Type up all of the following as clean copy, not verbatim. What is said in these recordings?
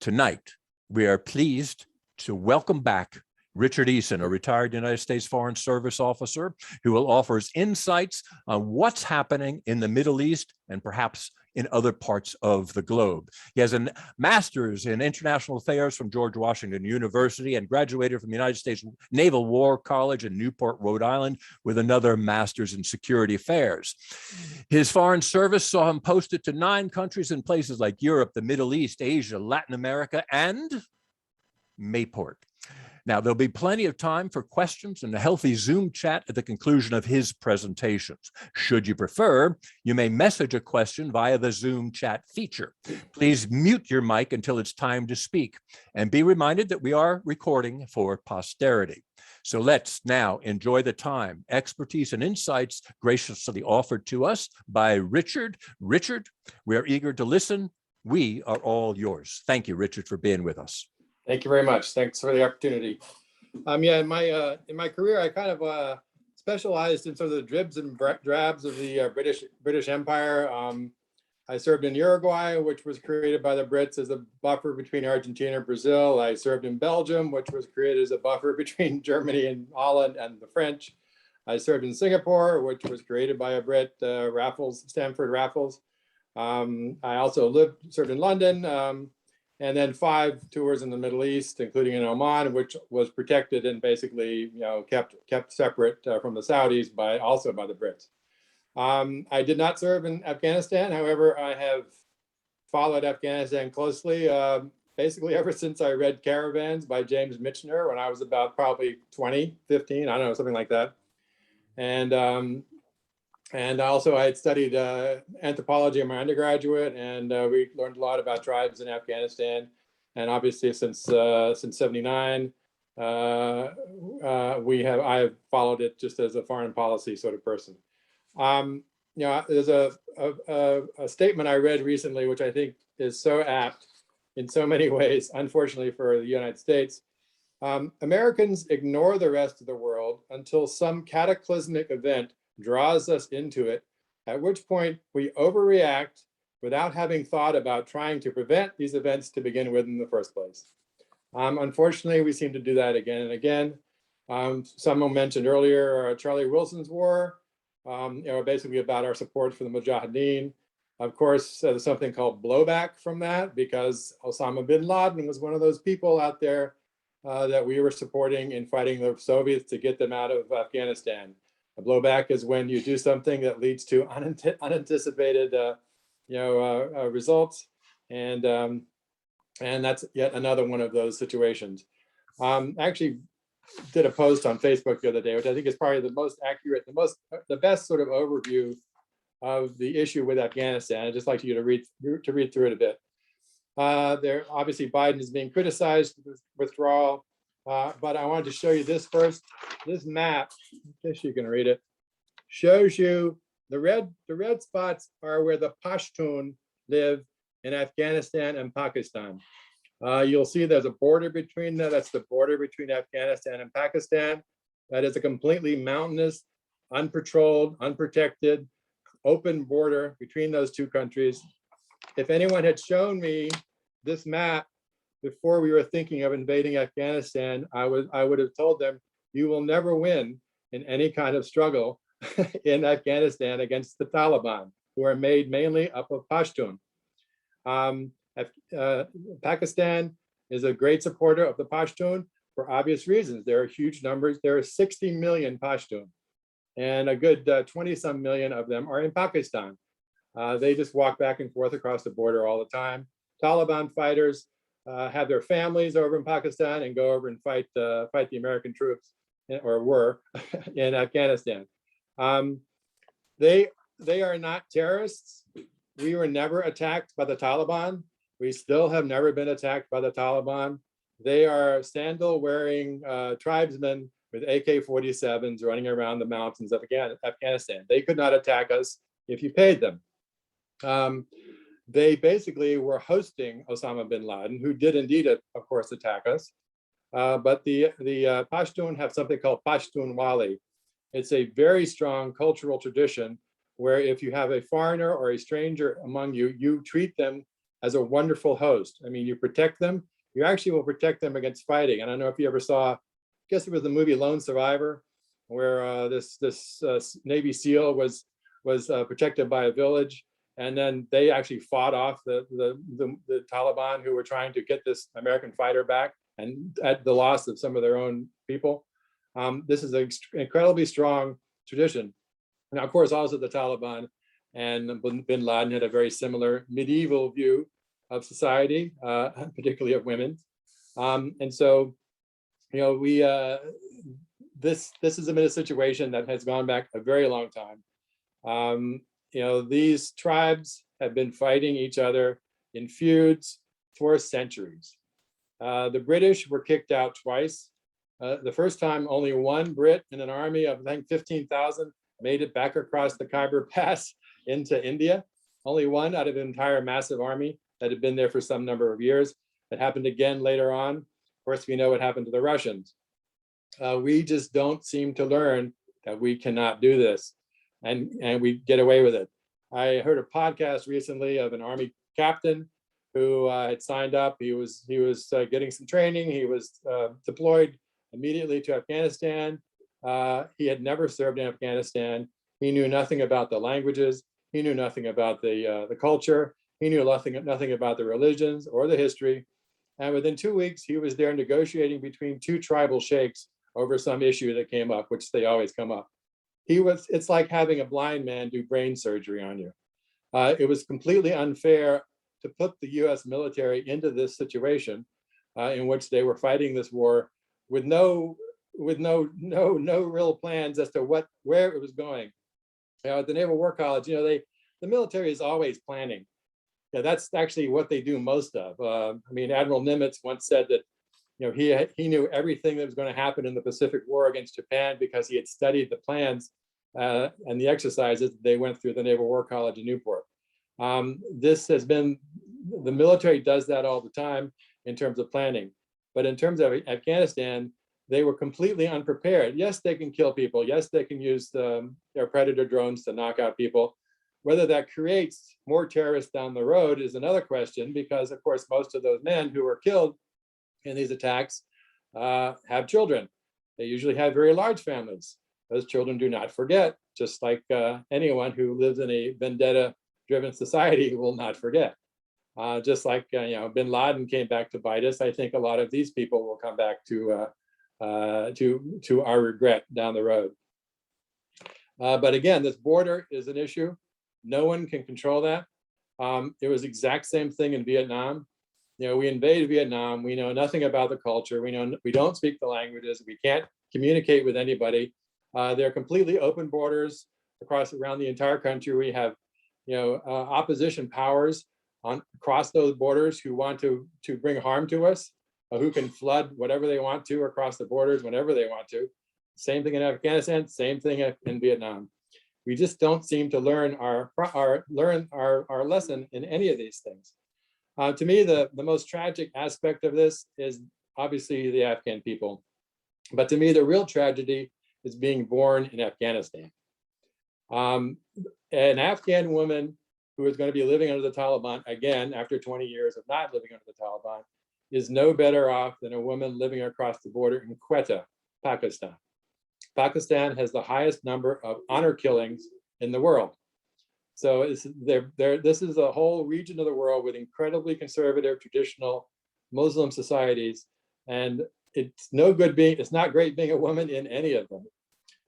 Tonight, we are pleased to welcome back Richard Eason, a retired United States Foreign Service officer, who will offer us insights on what's happening in the Middle East and perhaps in other parts of the globe. He has a master's in international affairs from George Washington University and graduated from the United States Naval War College in Newport, Rhode Island, with another master's in security affairs. His foreign service saw him posted to 9 countries in places like Europe, the Middle East, Asia, Latin America, and Mayport. Now, there'll be plenty of time for questions and a healthy Zoom chat at the conclusion of his presentations. Should you prefer, you may message a question via the Zoom chat feature. Please mute your mic until it's time to speak, and be reminded that we are recording for posterity. So let's now enjoy the time, expertise, and insights graciously offered to us by Richard. Richard, we are eager to listen. We are all yours. Thank you, Richard, for being with us. Thank you very much. Thanks for the opportunity. Yeah, in my career, I kind of specialized in sort of the dribs and drabs of the British Empire. I served in Uruguay, which was created by the Brits as a buffer between Argentina and Brazil. I served in Belgium, which was created as a buffer between Germany and Holland and the French. I served in Singapore, which was created by a Brit, Stamford Raffles. I also served in London. And then 5 tours in the Middle East, including in Oman, which was protected and basically, kept separate from the Saudis also by the Brits. I did not serve in Afghanistan. However, I have followed Afghanistan closely, basically ever since I read Caravans by James Michener when I was about probably 20, 15, I don't know, something like that. And also I had studied anthropology in my undergraduate, and we learned a lot about tribes in Afghanistan. And obviously since 79, I have followed it just as a foreign policy sort of person. There's a statement I read recently, which I think is so apt in so many ways, unfortunately for the United States. Americans ignore the rest of the world until some cataclysmic event draws us into it, at which point we overreact without having thought about trying to prevent these events to begin with in the first place. Unfortunately, we seem to do that again and again. Someone mentioned earlier Charlie Wilson's war, basically about our support for the Mujahideen. Of course, there's something called blowback from that, because Osama bin Laden was one of those people out there that we were supporting in fighting the Soviets to get them out of Afghanistan. A blowback is when you do something that leads to unanticipated, results, and that's yet another one of those situations. I actually did a post on Facebook the other day, which I think is probably the most accurate, the best sort of overview of the issue with Afghanistan. I'd just like you to read through it a bit. There, obviously, Biden is being criticized for withdrawal. But I wanted to show you this first. This map, in case you can read it, shows you the red spots are where the Pashtun live in Afghanistan and Pakistan. You'll see there's a border between them. That's the border between Afghanistan and Pakistan. That is a completely mountainous, unpatrolled, unprotected, open border between those two countries. If anyone had shown me this map before we were thinking of invading Afghanistan, I would have told them, you will never win in any kind of struggle in Afghanistan against the Taliban, who are made mainly up of Pashtun. Pakistan is a great supporter of the Pashtun for obvious reasons. There are huge numbers. There are 60 million Pashtun, and a good 20-some million of them are in Pakistan. They just walk back and forth across the border all the time. Taliban fighters have their families over in Pakistan and go over and fight the American troops, or were in Afghanistan. They are not terrorists. We were never attacked by the Taliban. We still have never been attacked by the Taliban. They are sandal-wearing tribesmen with AK-47s running around the mountains of Afghanistan. They could not attack us if you paid them. They basically were hosting Osama bin Laden, who did indeed, of course, attack us. But the Pashtun have something called Pashtunwali. It's a very strong cultural tradition where if you have a foreigner or a stranger among you, you treat them as a wonderful host. I mean, you protect them, you actually will protect them against fighting. And I don't know if you ever saw, I guess it was the movie Lone Survivor, where this Navy SEAL was protected by a village, and then they actually fought off the Taliban who were trying to get this American fighter back, and at the loss of some of their own people. This is an incredibly strong tradition. Now, of course, also the Taliban and bin Laden had a very similar medieval view of society, particularly of women. And so, you know, we this has been a situation that has gone back a very long time. You know, these tribes have been fighting each other in feuds for centuries. The British were kicked out twice. The first time, only one Brit in an army of, I think, 15,000 made it back across the Khyber Pass into India. Only one out of an entire massive army that had been there for some number of years. It happened again later on. Of course, we know what happened to the Russians. We just don't seem to learn that we cannot do this, and we get away with it. I heard a podcast recently of an army captain who had signed up. He was getting some training. He was deployed immediately to Afghanistan. He had never served in Afghanistan. He knew nothing about the languages. He knew nothing about the culture. He knew nothing about the religions or the history. And within 2 weeks, he was there negotiating between two tribal sheikhs over some issue that came up, which they always come up. It's like having a blind man do brain surgery on you. It was completely unfair to put the US military into this situation in which they were fighting this war with no real plans as to where it was going. You know, at the Naval War College, you know, the military is always planning. Yeah, that's actually what they do most of. I mean, Admiral Nimitz once said that, you know, he knew everything that was going to happen in the Pacific War against Japan because he had studied the plans and the exercises they went through the Naval War College in Newport. This has been, the military does that all the time in terms of planning. But in terms of Afghanistan, they were completely unprepared. Yes, they can kill people. Yes, they can use their Predator drones to knock out people. Whether that creates more terrorists down the road is another question, because of course, most of those men who were killed in these attacks have children. They usually have very large families. Those children do not forget, just like anyone who lives in a vendetta-driven society will not forget. Just like you know, bin Laden came back to bite us, I think a lot of these people will come back to our regret down the road. But again, this border is an issue. No one can control that. It was the exact same thing in Vietnam. You know, we invaded Vietnam. We know nothing about the culture. We don't speak the languages. We can't communicate with anybody. They're completely open borders around the entire country. We have, you know, opposition powers across those borders who want to bring harm to us, who can flood whatever they want to across the borders whenever they want to. Same thing in Afghanistan. Same thing in Vietnam. We just don't seem to learn our lesson in any of these things. To me, the most tragic aspect of this is obviously the Afghan people. But to me, the real tragedy is being born in Afghanistan. An Afghan woman who is going to be living under the Taliban, again, after 20 years of not living under the Taliban, is no better off than a woman living across the border in Quetta, Pakistan. Pakistan has the highest number of honor killings in the world. So this is a whole region of the world with incredibly conservative, traditional Muslim societies, and it's not great being a woman in any of them.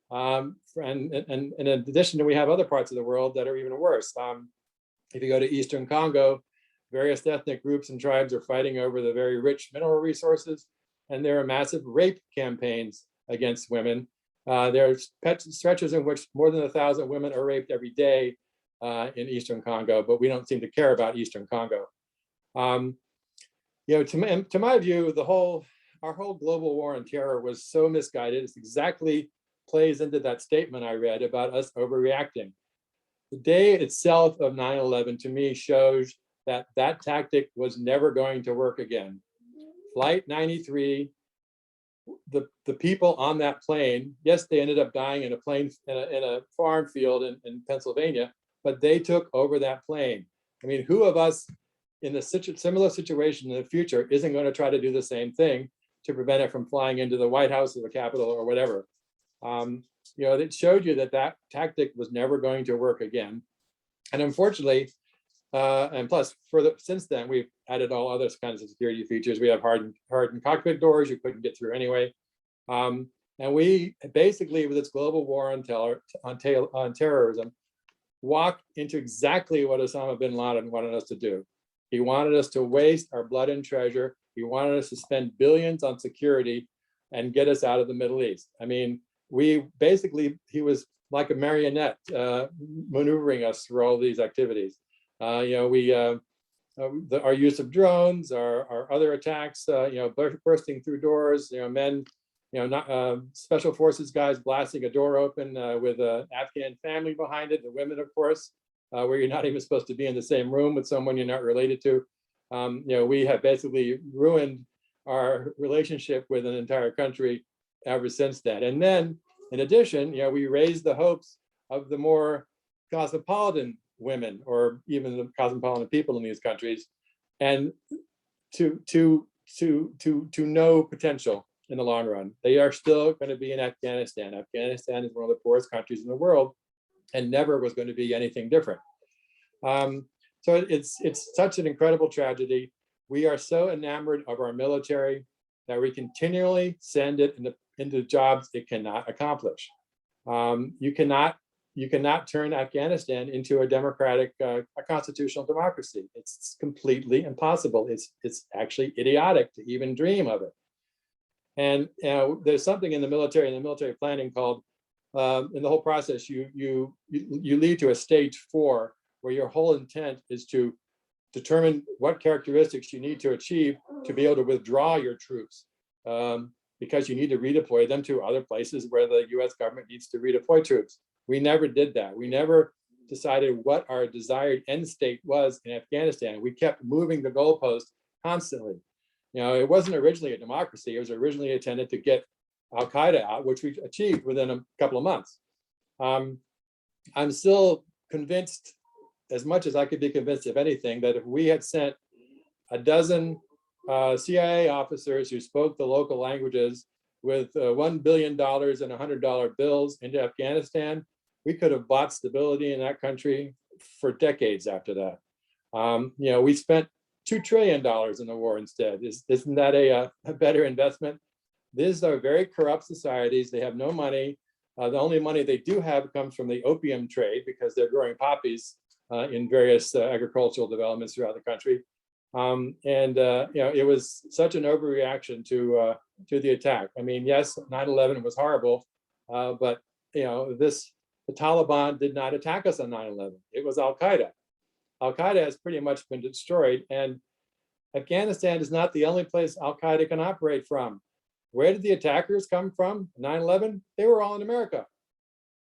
And in addition, we have other parts of the world that are even worse. If you go to Eastern Congo, various ethnic groups and tribes are fighting over the very rich mineral resources, and there are massive rape campaigns against women. There are stretches in which more than 1,000 women are raped every day in Eastern Congo, but we don't seem to care about Eastern Congo. You know, to my view, our whole global war on terror was so misguided. It exactly plays into that statement I read about us overreacting. The day itself of 9/11 to me shows that that tactic was never going to work again. Flight 93, the people on that plane, yes, they ended up dying in a farm field in Pennsylvania, but they took over that plane. I mean, who of us in a similar situation in the future isn't going to try to do the same thing to prevent it from flying into the White House or the Capitol or whatever. It showed you that that tactic was never going to work again. And unfortunately, and plus since then, we've added all other kinds of security features. We have hardened cockpit doors you couldn't get through anyway. And we basically, with its global war on terrorism, walked into exactly what Osama bin Laden wanted us to do. He wanted us to waste our blood and treasure. He wanted us to spend billions on security and get us out of the Middle East. I mean, he was like a marionette maneuvering us through all these activities. Our use of drones, our other attacks, bursting through doors, men, special forces guys blasting a door open with an Afghan family behind it, the women, of course, where you're not even supposed to be in the same room with someone you're not related to. We have basically ruined our relationship with an entire country ever since then. And then, in addition, we raised the hopes of the more cosmopolitan women, or even the cosmopolitan people in these countries, and to no potential in the long run. They are still going to be in Afghanistan. Afghanistan is one of the poorest countries in the world, and never was going to be anything different. So it's such an incredible tragedy. We are so enamored of our military that we continually send it into jobs it cannot accomplish. You cannot turn Afghanistan into a democratic, a constitutional democracy. It's completely impossible. It's actually idiotic to even dream of it. And there's something in the military planning called, in the whole process, you lead to a stage 4, where your whole intent is to determine what characteristics you need to achieve to be able to withdraw your troops, because you need to redeploy them to other places where the US government needs to redeploy troops. We never did that. We never decided what our desired end state was in Afghanistan. We kept moving the goalpost constantly. It wasn't originally a democracy. It was originally intended to get Al-Qaeda out, which we achieved within a couple of months. I'm still convinced, as much as I could be convinced of anything, that if we had sent a dozen CIA officers who spoke the local languages with $1 billion and $100 bills into Afghanistan, we could have bought stability in that country for decades after that. We spent $2 trillion in the war instead. Isn't that a better investment? These are very corrupt societies. They have no money. The only money they do have comes from the opium trade, because they're growing poppies in various agricultural developments throughout the country. It was such an overreaction to the attack. I mean, yes, 9/11 was horrible, but the Taliban did not attack us on 9/11. It was Al-Qaeda. Al-Qaeda has pretty much been destroyed, and Afghanistan is not the only place Al-Qaeda can operate from. Where did the attackers come from? 9/11? They were all in America.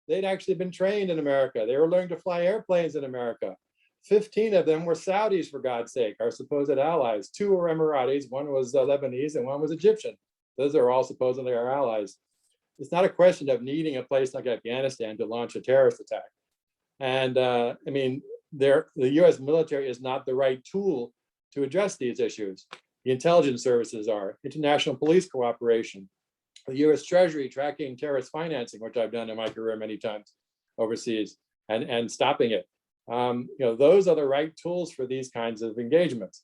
They'd actually been trained in America. They were learning to fly airplanes in America. 15 of them were Saudis, for God's sake, our supposed allies. 2 were Emiratis, 1 was Lebanese, and 1 was Egyptian. Those are all supposedly our allies. It's not a question of needing a place like Afghanistan to launch a terrorist attack. And the US military is not the right tool to address these issues. The intelligence services are, international police cooperation, the US Treasury tracking terrorist financing, which I've done in my career many times overseas, and stopping it. Those are the right tools for these kinds of engagements.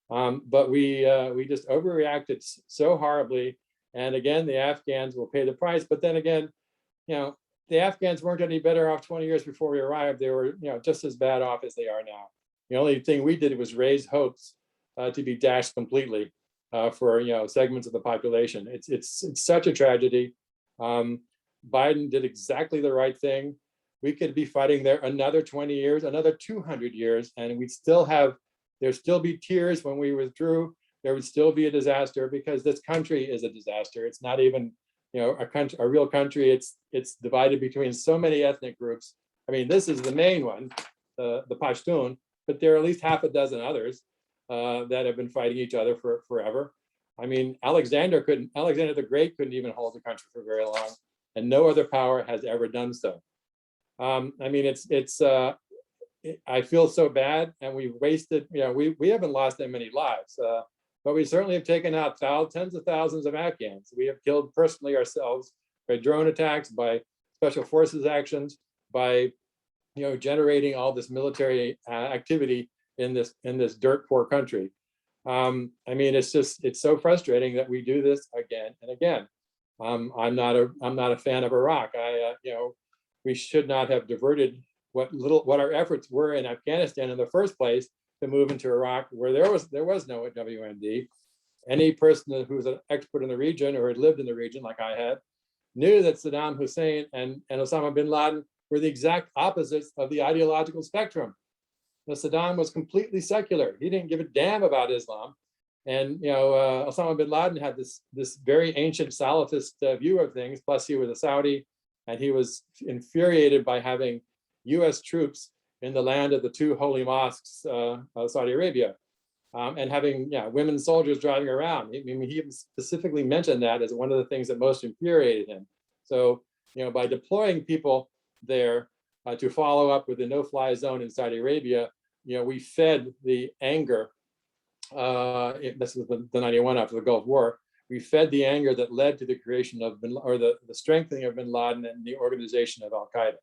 But we just overreacted so horribly. And again, the Afghans will pay the price. But then again, the Afghans weren't any better off 20 years before we arrived. They were just as bad off as they are now. The only thing we did was raise hopes to be dashed completely for segments of the population. It's such a tragedy. Biden did exactly the right thing. We could be fighting there another 20 years, another 200 years, and there'd still be tears when we withdrew. There would still be a disaster, because this country is a disaster. It's not even a real country. It's divided between so many ethnic groups. I mean, this is the main one, the Pashtun, but there are at least half a dozen others that have been fighting each other for forever. I mean, Alexander the Great couldn't even hold the country for very long, and no other power has ever done so. I feel so bad, and we've wasted, we haven't lost that many lives, but we certainly have taken out tens of thousands of Afghans. We have killed personally ourselves by drone attacks, by special forces actions, by generating all this military activity in this dirt poor country. I mean, it's so frustrating that we do this again and again. I'm not a fan of Iraq. We should not have diverted what our efforts were in Afghanistan in the first place to move into Iraq, where there was no WMD. Any person who was an expert in the region or had lived in the region, like I had, knew that Saddam Hussein and Osama bin Laden were the exact opposites of the ideological spectrum. Saddam was completely secular. He didn't give a damn about Islam. And Osama bin Laden had this very ancient Salafist view of things. Plus, he was a Saudi, and he was infuriated by having U.S. troops in the land of the two holy mosques of Saudi Arabia, and having women soldiers driving around. I mean, he even specifically mentioned that as one of the things that most infuriated him. So, by deploying people there to follow up with the no-fly zone in Saudi Arabia, we fed the anger. This was the 91 after the Gulf War. We fed the anger that led to the creation of the strengthening of bin Laden and the organization of Al Qaeda.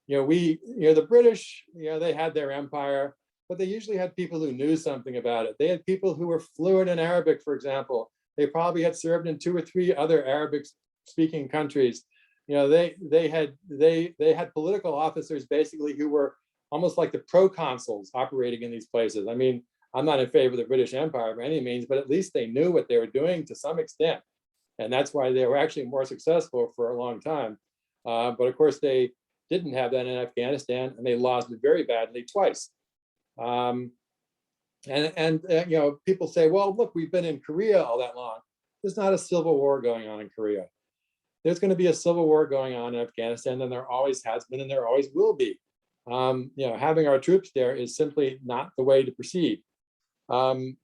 The British, they had their empire, but they usually had people who knew something about it. They had people who were fluent in Arabic, for example. They probably had served in 2 or 3 other Arabic-speaking countries. They had political officers basically who were almost like the proconsuls operating in these places. I mean, I'm not in favor of the British Empire by any means, but at least they knew what they were doing to some extent. And that's why they were actually more successful for a long time. But of course, they didn't have that in Afghanistan, and they lost it very badly twice. People say, well, look, we've been in Korea all that long. There's not a civil war going on in Korea. There's going to be a civil war going on in Afghanistan, and there always has been, and there always will be. Having our troops there is simply not the way to proceed. I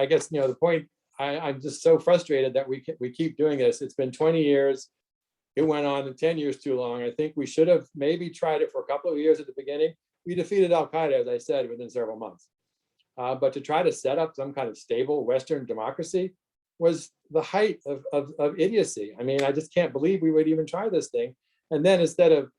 guess the point. I'm just so frustrated that we keep doing this. It's been 20 years. It went on 10 years too long. I think we should have maybe tried it for a couple of years at the beginning. We defeated Al Qaeda, as I said, within several months. But to try to set up some kind of stable Western democracy was the height of idiocy. I mean, I just can't believe we would even try this thing. And then instead of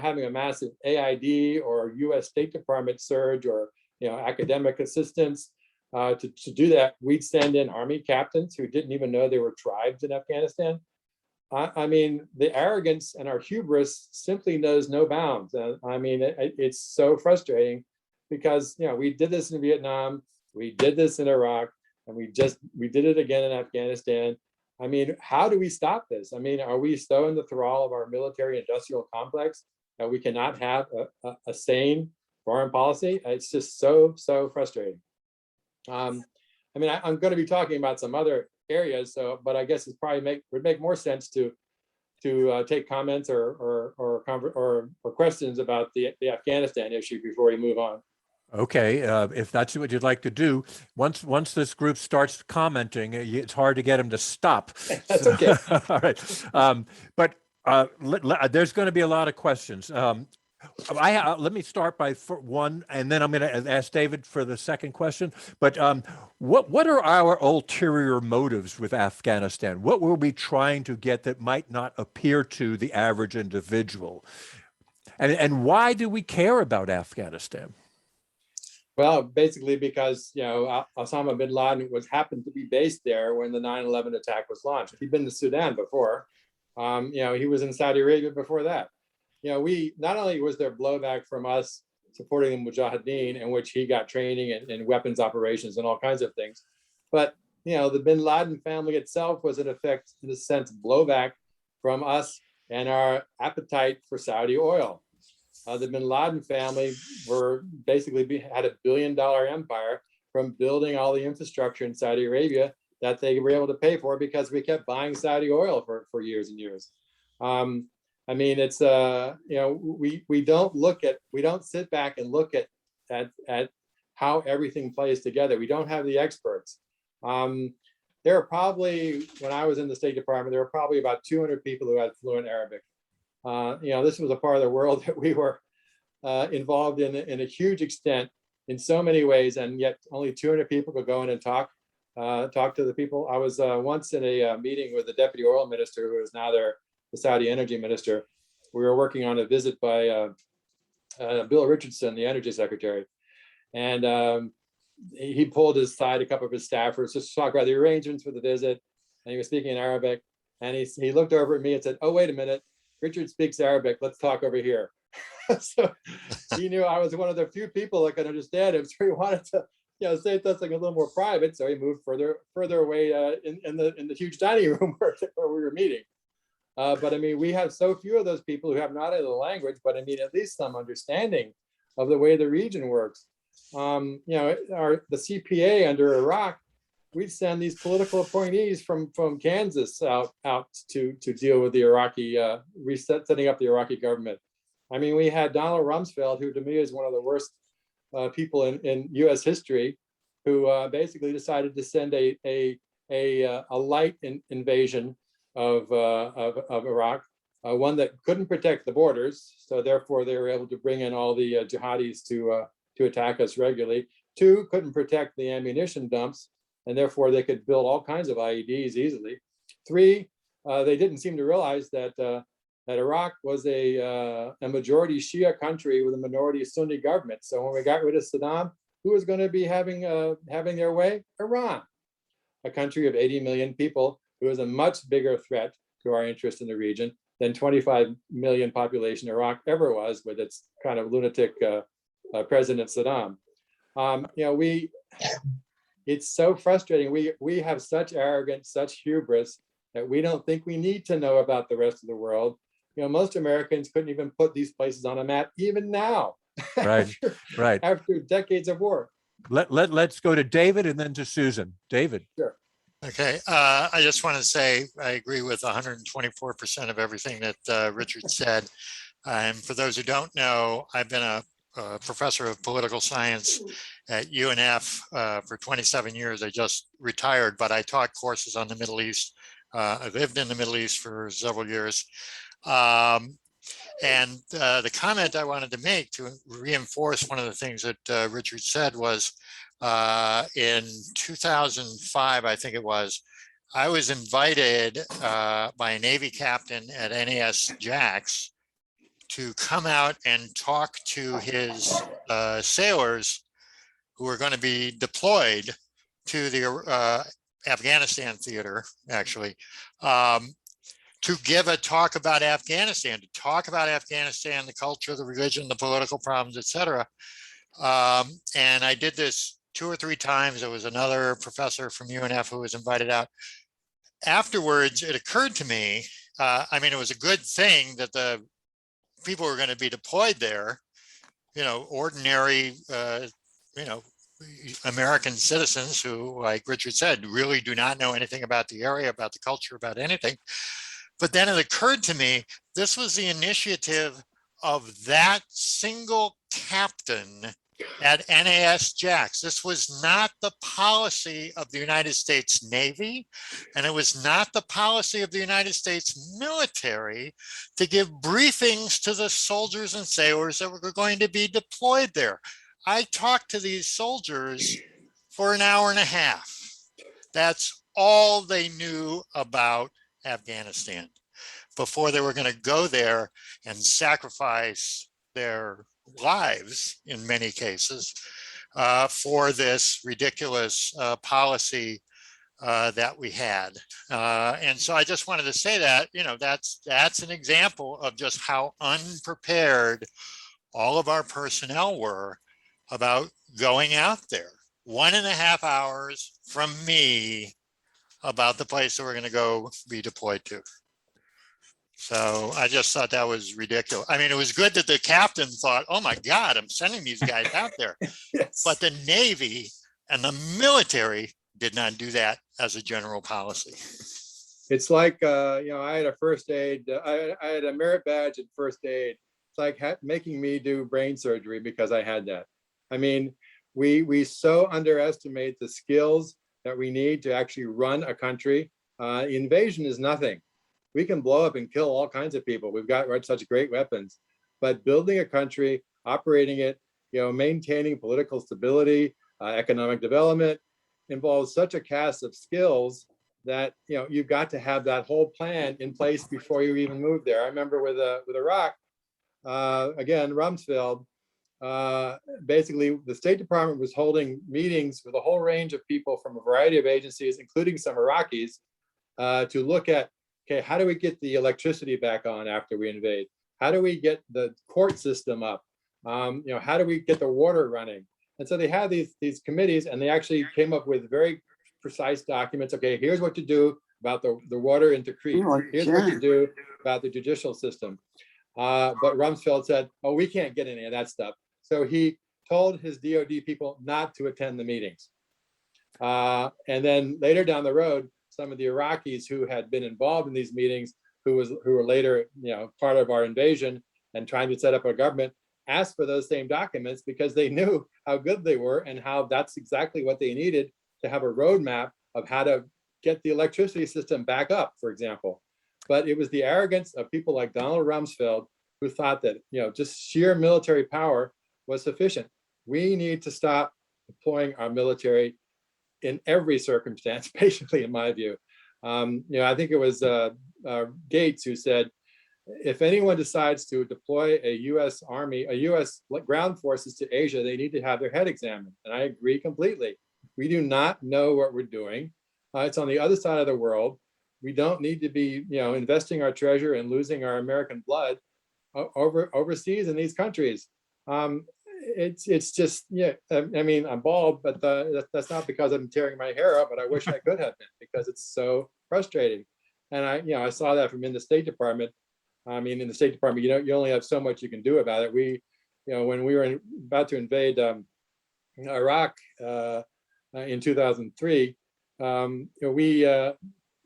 having a massive AID or U.S. State Department surge or academic assistance to do that, we'd send in army captains who didn't even know there were tribes in Afghanistan. I mean, the arrogance and our hubris simply knows no bounds. I mean, it's so frustrating because we did this in Vietnam, we did this in Iraq, and we did it again in Afghanistan. I mean, how do we stop this? I mean, are we so in the thrall of our military-industrial complex that we cannot have a sane foreign policy? It's just so frustrating. I mean, I'm going to be talking about some other areas, but I guess it probably would make more sense to take comments or questions about the Afghanistan issue before we move on. Okay, if that's what you'd like to do, once this group starts commenting, it's hard to get them to stop. That's okay. All right, but there's going to be a lot of questions. Let me start by one, and then I'm going to ask David for the second question. But what are our ulterior motives with Afghanistan? What were we trying to get that might not appear to the average individual? And why do we care about Afghanistan? Well, basically because Osama bin Laden happened to be based there when the 9/11 attack was launched. He'd been to Sudan before. He was in Saudi Arabia before that. We not only was there blowback from us supporting the Mujahideen, in which he got training and weapons operations and all kinds of things, but the bin Laden family itself was in effect, in a sense, blowback from us and our appetite for Saudi oil. The bin Laden family had a $1 billion empire from building all the infrastructure in Saudi Arabia that they were able to pay for because we kept buying Saudi oil for years and years. I mean, it's we don't sit back and look at how everything plays together. We don't have the experts. there are probably, when I was in the State Department, there were probably about 200 people who had fluent Arabic. This was a part of the world that we were involved in a huge extent in so many ways, and yet only 200 people could go in and talk to the people. I was once in a meeting with the deputy oil minister, who is now the Saudi energy minister. We were working on a visit by Bill Richardson, the energy secretary, and he pulled aside a couple of his staffers just to talk about the arrangements for the visit, and he was speaking in Arabic, and he looked over at me and said, "Oh, wait a minute, Richard speaks Arabic. Let's talk over here." So he knew I was one of the few people that could understand him, so he wanted to, say something a little more private. So he moved further away in the huge dining room where we were meeting. But I mean, we have so few of those people who have not only the language, but I mean, at least some understanding of the way the region works. The CPA under Iraq, we'd send these political appointees from Kansas out to deal with the Iraqi setting up the Iraqi government. I mean, we had Donald Rumsfeld, who to me is one of the worst people in U.S. history, who basically decided to send a light invasion of Iraq, one that couldn't protect the borders, so therefore they were able to bring in all the jihadis to attack us regularly. Two, couldn't protect the ammunition dumps, and therefore they could build all kinds of IEDs easily. Three, they didn't seem to realize that Iraq was a majority Shia country with a minority Sunni government. So when we got rid of Saddam, who was going to be having their way? Iran, a country of 80 million people, who is a much bigger threat to our interest in the region than 25 million population Iraq ever was with its kind of lunatic President Saddam. It's so frustrating. We have such arrogance, such hubris, that we don't think we need to know about the rest of the world. Most Americans couldn't even put these places on a map, even now. Right, right. After decades of war. Let's go to David and then to Susan. David. Sure. Okay, I just want to say I agree with 124% of everything that Richard said. And for those who don't know, I've been a professor of political science at UNF for 27 years. I just retired, but I taught courses on the Middle East. I lived in the Middle East for several years. And the comment I wanted to make to reinforce one of the things that Richard said was in 2005, I think it was, I was invited by a Navy captain at NAS Jax to come out and talk to his sailors who were going to be deployed to the Afghanistan theater, actually, to give a talk about Afghanistan, the culture, the religion, the political problems, etc. And I did this 2 or 3 times. There was another professor from UNF who was invited out. Afterwards, it occurred to me, it was a good thing that the people who were going to be deployed there, ordinary, American citizens who, like Richard said, really do not know anything about the area, about the culture, about anything. But then it occurred to me, this was the initiative of that single captain at NAS Jax. This was not the policy of the United States Navy, and it was not the policy of the United States military to give briefings to the soldiers and sailors that were going to be deployed there. I talked to these soldiers for an hour and a half. That's all they knew about Afghanistan before they were going to go there and sacrifice their lives in many cases for this ridiculous policy that we had. And so I just wanted to say that, that's an example of just how unprepared all of our personnel were about going out there. 1.5 hours from me about the place that we're going to go be deployed to. So I just thought that was ridiculous. It was good that the captain thought, oh my God, I'm sending these guys out there. Yes. But the Navy and the military did not do that as a general policy. It's like, I had a first aid, I had a merit badge in first aid. It's like making me do brain surgery because I had that. We so underestimate the skills that we need to actually run a country. Invasion is nothing. We can blow up and kill all kinds of people. We've got such great weapons, but building a country, operating it, maintaining political stability, economic development involves such a cast of skills that you've got to have that whole plan in place before you even move there. I remember with Iraq, again, Rumsfeld, basically the State Department was holding meetings with a whole range of people from a variety of agencies, including some Iraqis, to look at, okay, how do we get the electricity back on after we invade? How do we get the court system up? How do we get the water running? And so they had these committees, and they actually came up with very precise documents. Okay, here's what to do about the water into Crete. Here's what to do about the judicial system. But Rumsfeld said, oh, we can't get any of that stuff. So he told his DOD people not to attend the meetings. And then later down the road, some of the Iraqis who had been involved in these meetings, who were later, part of our invasion and trying to set up a government, asked for those same documents because they knew how good they were and how that's exactly what they needed to have a roadmap of how to get the electricity system back up, for example. But it was the arrogance of people like Donald Rumsfeld who thought that, just sheer military power was sufficient. We need to stop deploying our military in every circumstance, basically, in my view. I think it was Gates who said, if anyone decides to deploy a U.S. Army, a U.S. ground forces to Asia, they need to have their head examined. And I agree completely. We do not know what we're doing. It's on the other side of the world. We don't need to be, investing our treasure and losing our American blood overseas in these countries. It's just, I'm bald, but that's not because I'm tearing my hair out, but I wish I could have been, because it's so frustrating. And I saw that from in the State Department. In the State Department, you only have so much you can do about it. We, when we were about to invade Iraq in 2003,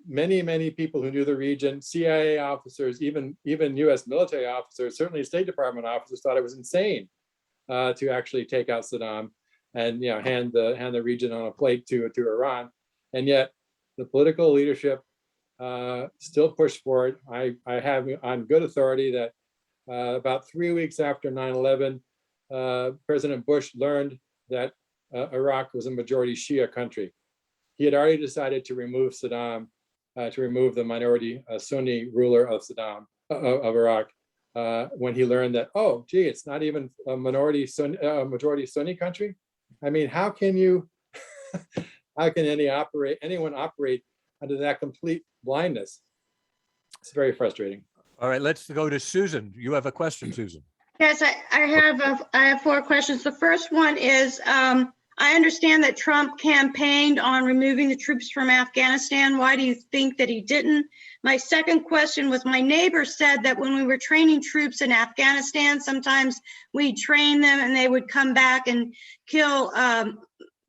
many people who knew the region, CIA officers, even U.S. military officers, certainly State Department officers, thought it was insane to actually take out Saddam and hand the region on a plate to Iran. And yet the political leadership still pushed for it. I have on good authority that about 3 weeks after 9/11, President Bush learned that Iraq was a majority Shia country. He had already decided to remove Saddam, to remove the minority Sunni ruler of Iraq, when he learned that, oh, gee, it's not even a majority Sunni country. How can anyone operate under that complete blindness? It's very frustrating. All right, let's go to Susan. You have a question, Susan. Yes, I have 4 questions. The first one is, I understand that Trump campaigned on removing the troops from Afghanistan. Why do you think that he didn't? My second question was, my neighbor said that when we were training troops in Afghanistan, sometimes we'd train them and they would come back and kill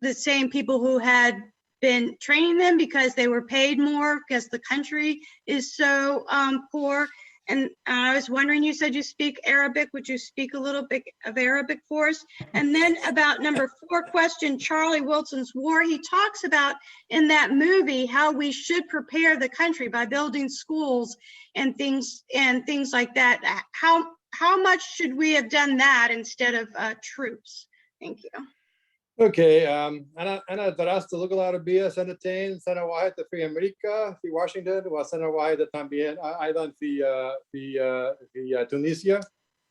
the same people who had been training them because they were paid more because the country is so poor. And I was wondering, you said you speak Arabic. Would you speak a little bit of Arabic for us? And then about number 4 question, Charlie Wilson's War. He talks about in that movie how we should prepare the country by building schools and things like that. How much should we have done that instead of troops? Thank you. Okay, أنا درست اللغة العربية سنتين، سنة واحدة في أمريكا في واشنطن وسنة واحدة también أيضا في Tunisia.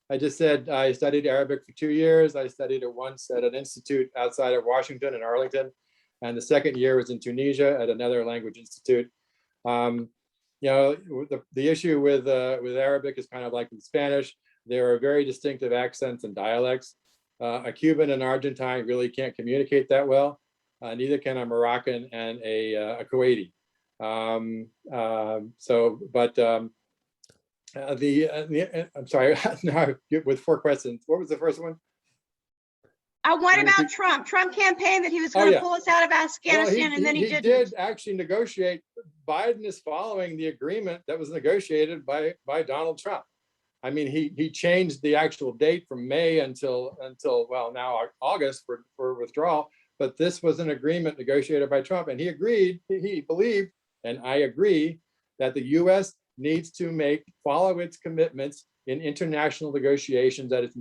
I just said I studied Arabic for 2 years. I studied it once at an institute outside of Washington in Arlington, and the second year was in Tunisia at another language institute. The issue with Arabic is kind of like in Spanish. There are very distinctive accents and dialects. A Cuban and Argentine really can't communicate that well. Neither can a Moroccan and a Kuwaiti. I'm sorry, now with 4 questions. What was the first one? What about Trump? Trump campaigned that he was going to pull us out of Afghanistan, and then he didn't. He did actually negotiate. Biden is following the agreement that was negotiated by Donald Trump. He changed the actual date from May until well, now August for withdrawal, but this was an agreement negotiated by Trump, and he agreed, he believed, and I agree, that the US needs to follow its commitments in international negotiations that it's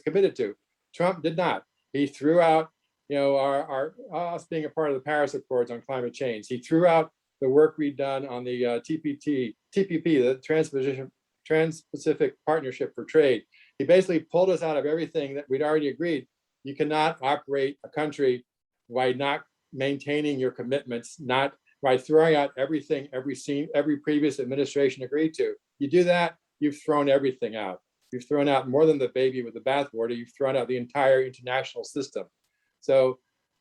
committed to. Trump did not. He threw out, us being a part of the Paris Accords on climate change. He threw out the work we'd done on the TPP, the Trans-Pacific Partnership for Trade. He basically pulled us out of everything that we'd already agreed. You cannot operate a country by not maintaining your commitments, not by throwing out everything every previous administration agreed to. You do that, you've thrown everything out. You've thrown out more than the baby with the bathwater. You've thrown out the entire international system. So,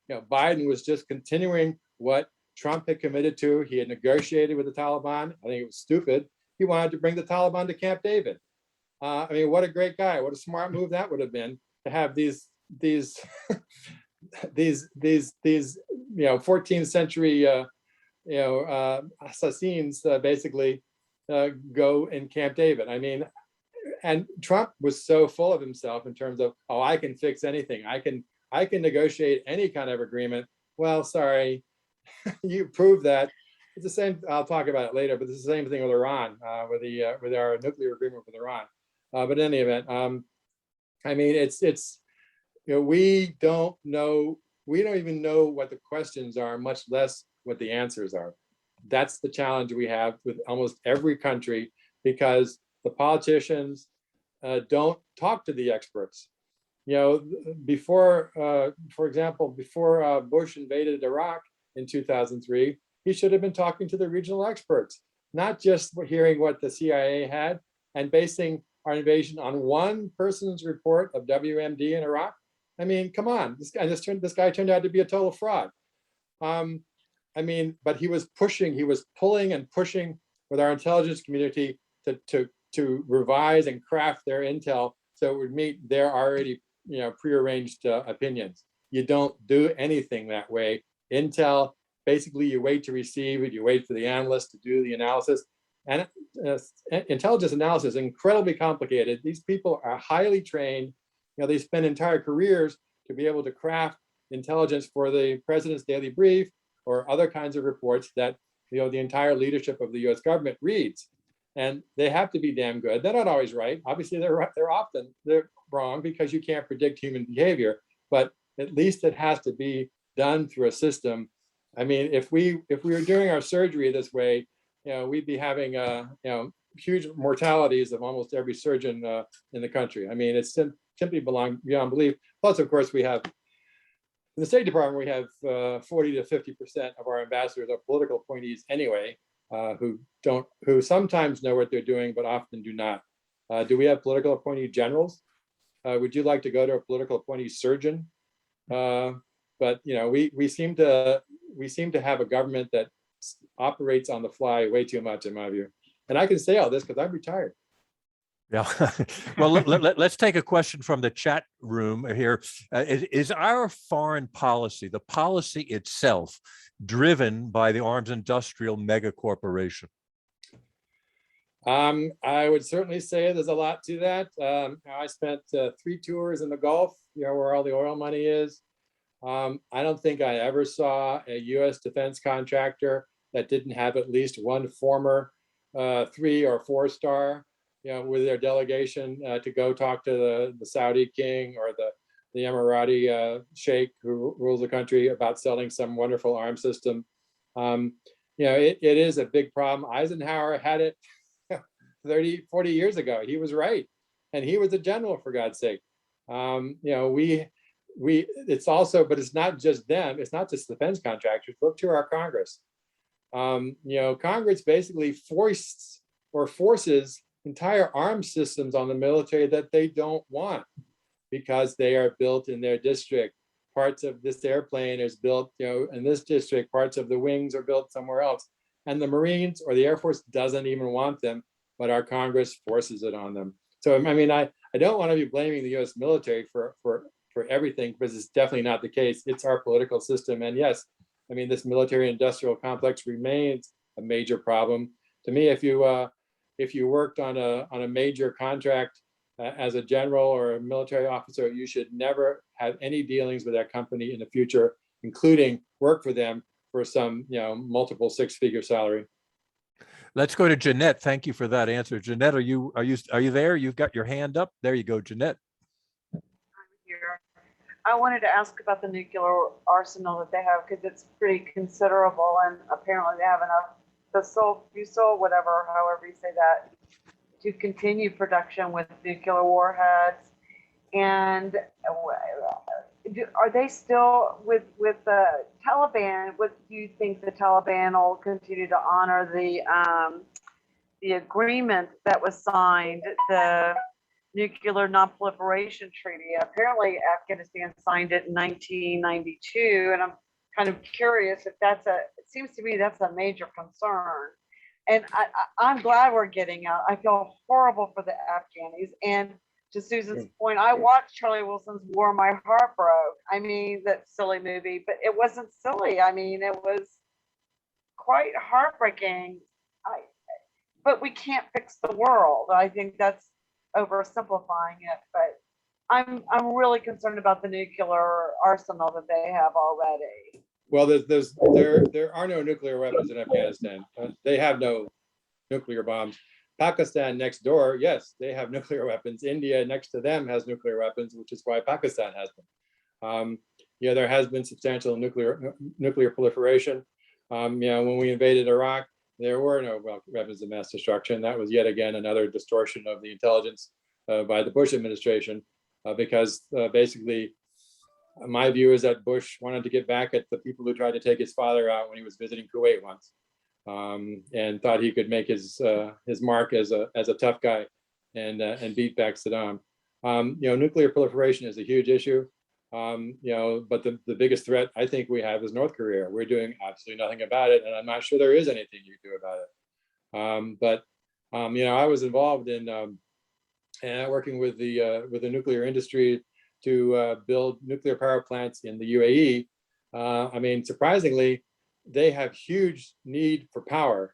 Biden was just continuing what Trump had committed to. He had negotiated with the Taliban. I think it was stupid. He wanted to bring the Taliban to Camp David. What a great guy! What a smart move that would have been to have these 14th century assassins basically go in Camp David. And Trump was so full of himself in terms of, oh, I can fix anything. I can negotiate any kind of agreement. Well, sorry, you proved that. It's the same. I'll talk about it later, but it's the same thing with Iran, with our nuclear agreement with Iran. But in any event, we don't know. We don't even know what the questions are, much less what the answers are. That's the challenge we have with almost every country, because the politicians don't talk to the experts. Before, for example, before Bush invaded Iraq in 2003, he should have been talking to the regional experts, not just hearing what the CIA had and basing our invasion on one person's report of WMD in Iraq. Come on, this guy turned out to be a total fraud. But he was pulling and pushing with our intelligence community to revise and craft their intel so it would meet their already prearranged opinions. You don't do anything that way. Intel, basically, you wait to receive it. You wait for the analyst to do the analysis. And intelligence analysis is incredibly complicated. These people are highly trained. They spend entire careers to be able to craft intelligence for the president's daily brief or other kinds of reports that the entire leadership of the U.S. government reads. And they have to be damn good. They're not always right. Obviously, they're often wrong because you can't predict human behavior. But at least it has to be done through a system. If we were doing our surgery this way, we'd be having huge mortalities of almost every surgeon in the country. It's simply beyond belief. Plus, of course, we have in the State Department, we have 40 to 50% of our ambassadors are political appointees anyway, who sometimes know what they're doing, but often do not. Do we have political appointee generals? Would you like to go to a political appointee surgeon? But we seem to have a government that operates on the fly way too much, in my view. And I can say all this because I'm retired. Yeah. Well, let's take a question from the chat room here. Is our foreign policy, the policy itself, driven by the arms industrial mega corporation? I would certainly say there's a lot to that. I spent 3 tours in the Gulf, where all the oil money is. I don't think I ever saw a U.S. defense contractor that didn't have at least one former 3 or 4-star, with their delegation to go talk to the Saudi king or the Emirati sheikh who rules the country about selling some wonderful arms system. It is a big problem. Eisenhower had it 30, 40 years ago. He was right. And he was a general, for God's sake. It's also, but it's not just them. It's not just defense contractors. Look to our Congress. Congress basically forces entire arms systems on the military that they don't want because they are built in their district. Parts of this airplane is built, in this district. Parts of the wings are built somewhere else. And the Marines or the Air Force doesn't even want them, but our Congress forces it on them. So, I don't want to be blaming the U.S. military for everything, because it's definitely not the case. It's our political system. And yes, this military industrial complex remains a major problem. To me, if you worked on a major contract as a general or a military officer, you should never have any dealings with that company in the future, including work for them for some, multiple six-figure salary. Let's go to Jeanette. Thank you for that answer. Jeanette, are you there? You've got your hand up. There you go, Jeanette. I'm here. I wanted to ask about the nuclear arsenal that they have, because it's pretty considerable, and apparently they have enough fusel, whatever, however you say that, to continue production with nuclear warheads. And are they still with the Taliban? What do you think the Taliban will continue to honor the agreement that was signed, the Nuclear Non-Proliferation Treaty? Apparently, Afghanistan signed it in 1992, and I'm kind of curious if it seems to me that's a major concern. And I'm glad we're getting out. I feel horrible for the Afghanis. And to Susan's point, I watched Charlie Wilson's War. My heart broke. I mean, that silly movie, but it wasn't silly. I mean, it was quite heartbreaking. But we can't fix the world. I think that's oversimplifying it. But I'm really concerned about the nuclear arsenal that they have already. Well, there are no nuclear weapons in Afghanistan. They have no nuclear bombs. Pakistan next door, yes, they have nuclear weapons. India next to them has nuclear weapons, which is why Pakistan has them. There has been substantial nuclear proliferation. When we invaded Iraq, there were no weapons of mass destruction. That was yet again another distortion of the intelligence by the Bush administration, because basically, my view is that Bush wanted to get back at the people who tried to take his father out when he was visiting Kuwait once, and thought he could make his mark as a tough guy and beat back Saddam. Nuclear proliferation is a huge issue, but the biggest threat I think we have is North Korea. We're doing absolutely nothing about it, and I'm not sure there is anything you can do about it. I was involved in working with the nuclear industry to build nuclear power plants in the UAE. Surprisingly, they have huge need for power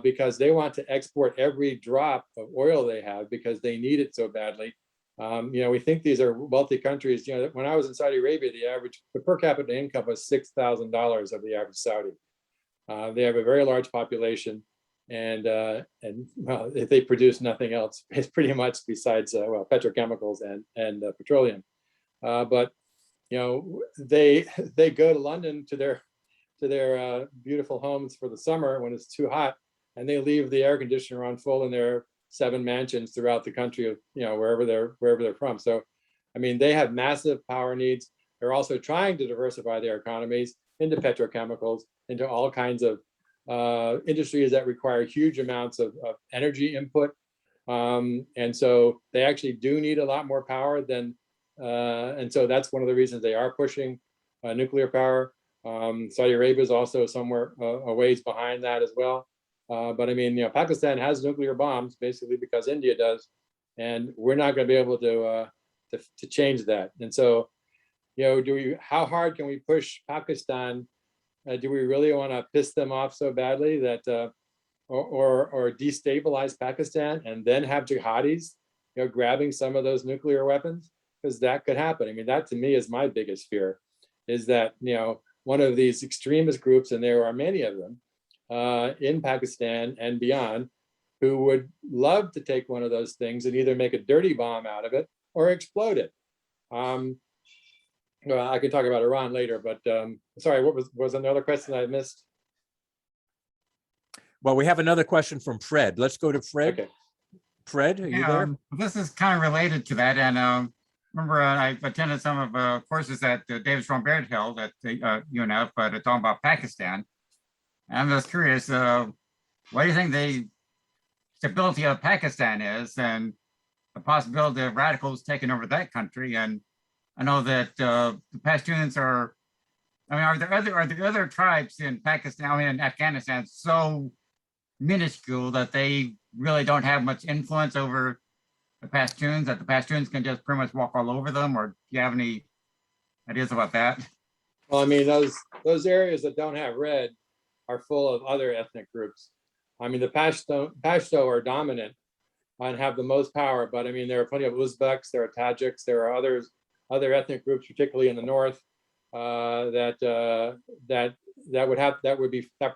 because they want to export every drop of oil they have because they need it so badly. We think these are wealthy countries. When I was in Saudi Arabia, the per capita income was $6,000 of the average Saudi. They have a very large population, and they produce nothing else. It's pretty much besides petrochemicals and petroleum. But they go to London to their beautiful homes for the summer when it's too hot, and they leave the air conditioner on full in their 7 mansions throughout the country of wherever they're from. So, they have massive power needs. They're also trying to diversify their economies into petrochemicals, into all kinds of industries that require huge amounts of energy input. And so they actually do need a lot more power and so that's one of the reasons they are pushing nuclear power. Saudi Arabia is also somewhere a ways behind that as well. But Pakistan has nuclear bombs basically because India does, and we're not going to be able to change that. And so, how hard can we push Pakistan? Do we really want to piss them off so badly that, or destabilize Pakistan and then have jihadis, grabbing some of those nuclear weapons? Because that could happen. That to me is my biggest fear, is that, one of these extremist groups, and there are many of them in Pakistan and beyond, who would love to take one of those things and either make a dirty bomb out of it or explode it. I can talk about Iran later, but sorry, what was another question I missed? Well, we have another question from Fred. Let's go to Fred. Okay. Fred, are you there? This is kind of related to that. And remember, I attended some of courses that David Strong-Baird held at the UNF, but talking about Pakistan. And I'm just curious, what do you think the stability of Pakistan is, and the possibility of radicals taking over that country? And I know that the Pashtuns are there other tribes in Pakistan, in Afghanistan, so minuscule that they really don't have much influence over the Pashtuns, that the Pashtuns can just pretty much walk all over them? Or do you have any ideas about that? Well, those areas that don't have red are full of other ethnic groups. The Pashto are dominant and have the most power. But I mean, there are plenty of Uzbeks, there are Tajiks, there are other ethnic groups, particularly in the north, that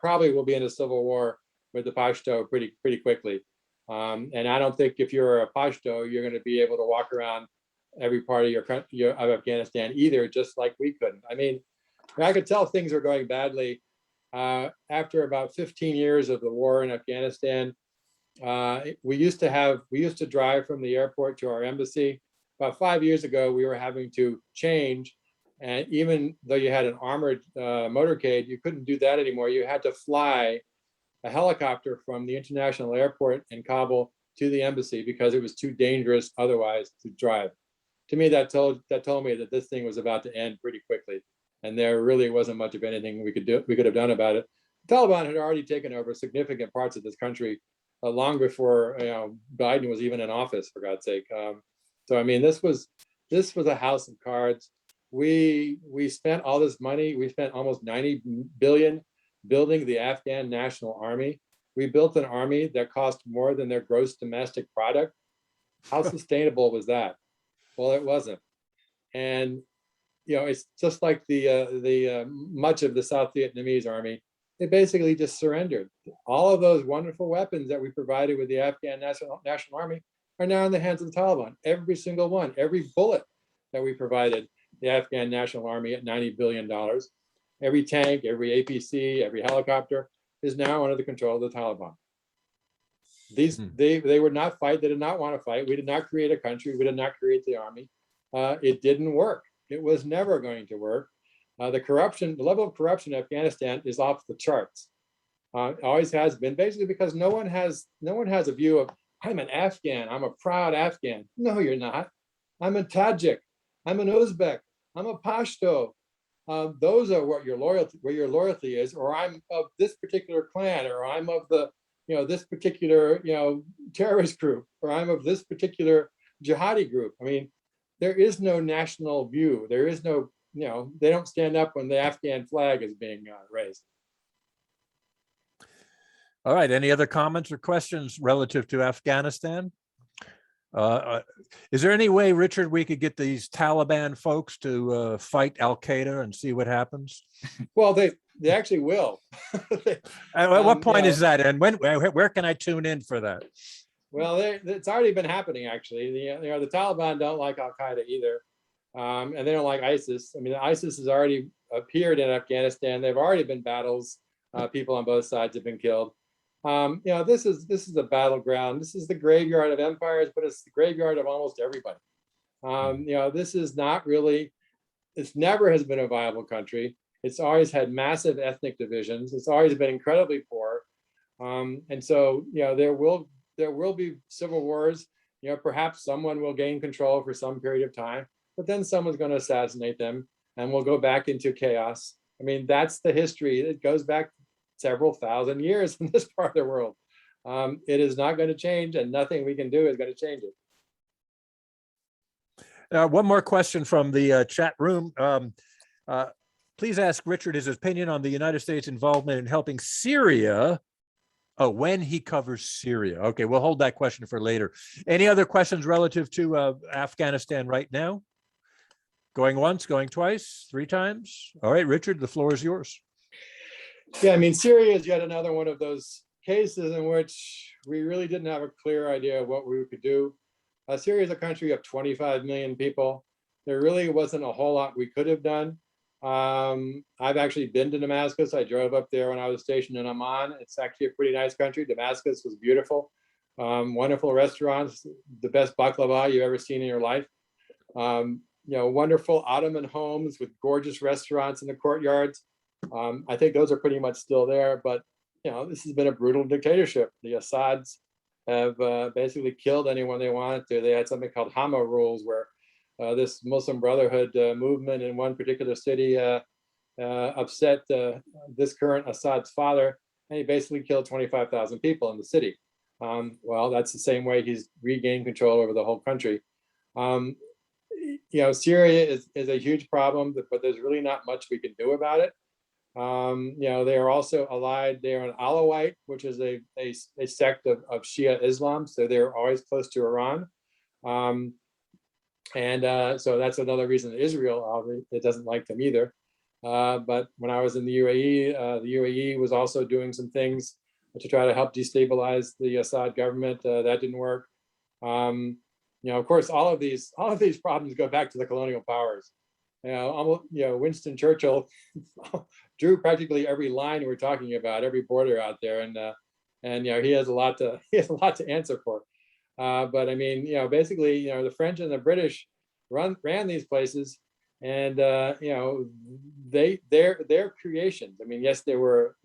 probably will be in a civil war with the Pashto pretty quickly. And I don't think if you're a Pashto, you're going to be able to walk around every part of your country of Afghanistan either, just like we couldn't. I mean, I could tell things were going badly after about 15 years of the war in Afghanistan. We used to drive from the airport to our embassy. About 5 years ago, we were having to change. And even though you had an armored motorcade, you couldn't do that anymore. You had to fly a helicopter from the international airport in Kabul to the embassy because it was too dangerous otherwise to drive. To me, that told me that this thing was about to end pretty quickly, and there really wasn't much of anything we could have done about it. The Taliban had already taken over significant parts of this country long before Biden was even in office, for God's sake. So I mean, this was a house of cards. We spent all this money. We spent almost 90 billion building the Afghan National Army. We built an army that cost more than their gross domestic product. How sustainable was that? Well, it wasn't. And it's just like the much of the South Vietnamese army. They basically just surrendered. All of those wonderful weapons that we provided with the Afghan National Army are now in the hands of the Taliban. Every single one, every bullet that we provided the Afghan National Army at $90 billion, every tank, every APC, every helicopter is now under the control of the Taliban. They would not fight. They did not want to fight. We did not create a country. We did not create the army. It didn't work. It was never going to work. The level of corruption in Afghanistan is off the charts. Always has been, basically because no one has a view of, I'm an Afghan. I'm a proud Afghan. No, you're not. I'm a Tajik. I'm an Uzbek. I'm a Pashto. Those are where your loyalty is, or I'm of this particular clan, or I'm of this particular terrorist group, or I'm of this particular jihadi group. I mean, there is no national view. There is no, they don't stand up when the Afghan flag is being raised. All right. Any other comments or questions relative to Afghanistan? Is there any way, Richard, we could get these Taliban folks to fight Al Qaeda and see what happens? Well, they actually will. At what point is that, and where can I tune in for that? Well, it's already been happening. Actually, the Taliban don't like Al Qaeda either, and they don't like ISIS. I mean, ISIS has already appeared in Afghanistan. There've already been battles. People on both sides have been killed. This is the battleground. This is the graveyard of empires, but it's the graveyard of almost everybody. This is not really. This never has been a viable country. It's always had massive ethnic divisions. It's always been incredibly poor, and so there will be civil wars. Perhaps someone will gain control for some period of time, but then someone's going to assassinate them, and we'll go back into chaos. I mean, that's the history. It goes back several thousand years in this part of the world. It is not going to change, and nothing we can do is going to change it. One more question from the chat room. Please ask Richard his opinion on the United States involvement in helping Syria. Oh, when he covers Syria. Okay, we'll hold that question for later. Any other questions relative to Afghanistan right now? Going once, going twice, 3 times? All right, Richard, the floor is yours. Yeah, I mean, Syria is yet another one of those cases in which we really didn't have a clear idea of what we could do. Syria is a country of 25 million people. There really wasn't a whole lot we could have done. I've actually been to Damascus. I drove up there when I was stationed in Amman. It's actually a pretty nice country. Damascus was beautiful. Wonderful restaurants, the best baklava you've ever seen in your life. Wonderful Ottoman homes with gorgeous restaurants in the courtyards. I think those are pretty much still there, but this has been a brutal dictatorship. The Assads have basically killed anyone they wanted to. They had something called Hama rules, where this Muslim Brotherhood movement in one particular city upset this current Assad's father, and he basically killed 25,000 people in the city. Well, that's the same way he's regained control over the whole country. Syria is a huge problem, but there's really not much we can do about it. They are also allied. They are an Alawite, which is a sect of Shia Islam. So they're always close to Iran. So that's another reason that Israel it doesn't like them either. But when I was in the UAE was also doing some things to try to help destabilize the Assad government. That didn't work. Of course, all of these problems go back to the colonial powers. Winston Churchill drew practically every line we're talking about, every border out there, and he has a lot to answer for. But I mean, basically, the French and the British ran these places, and they're creations. I mean, yes, there were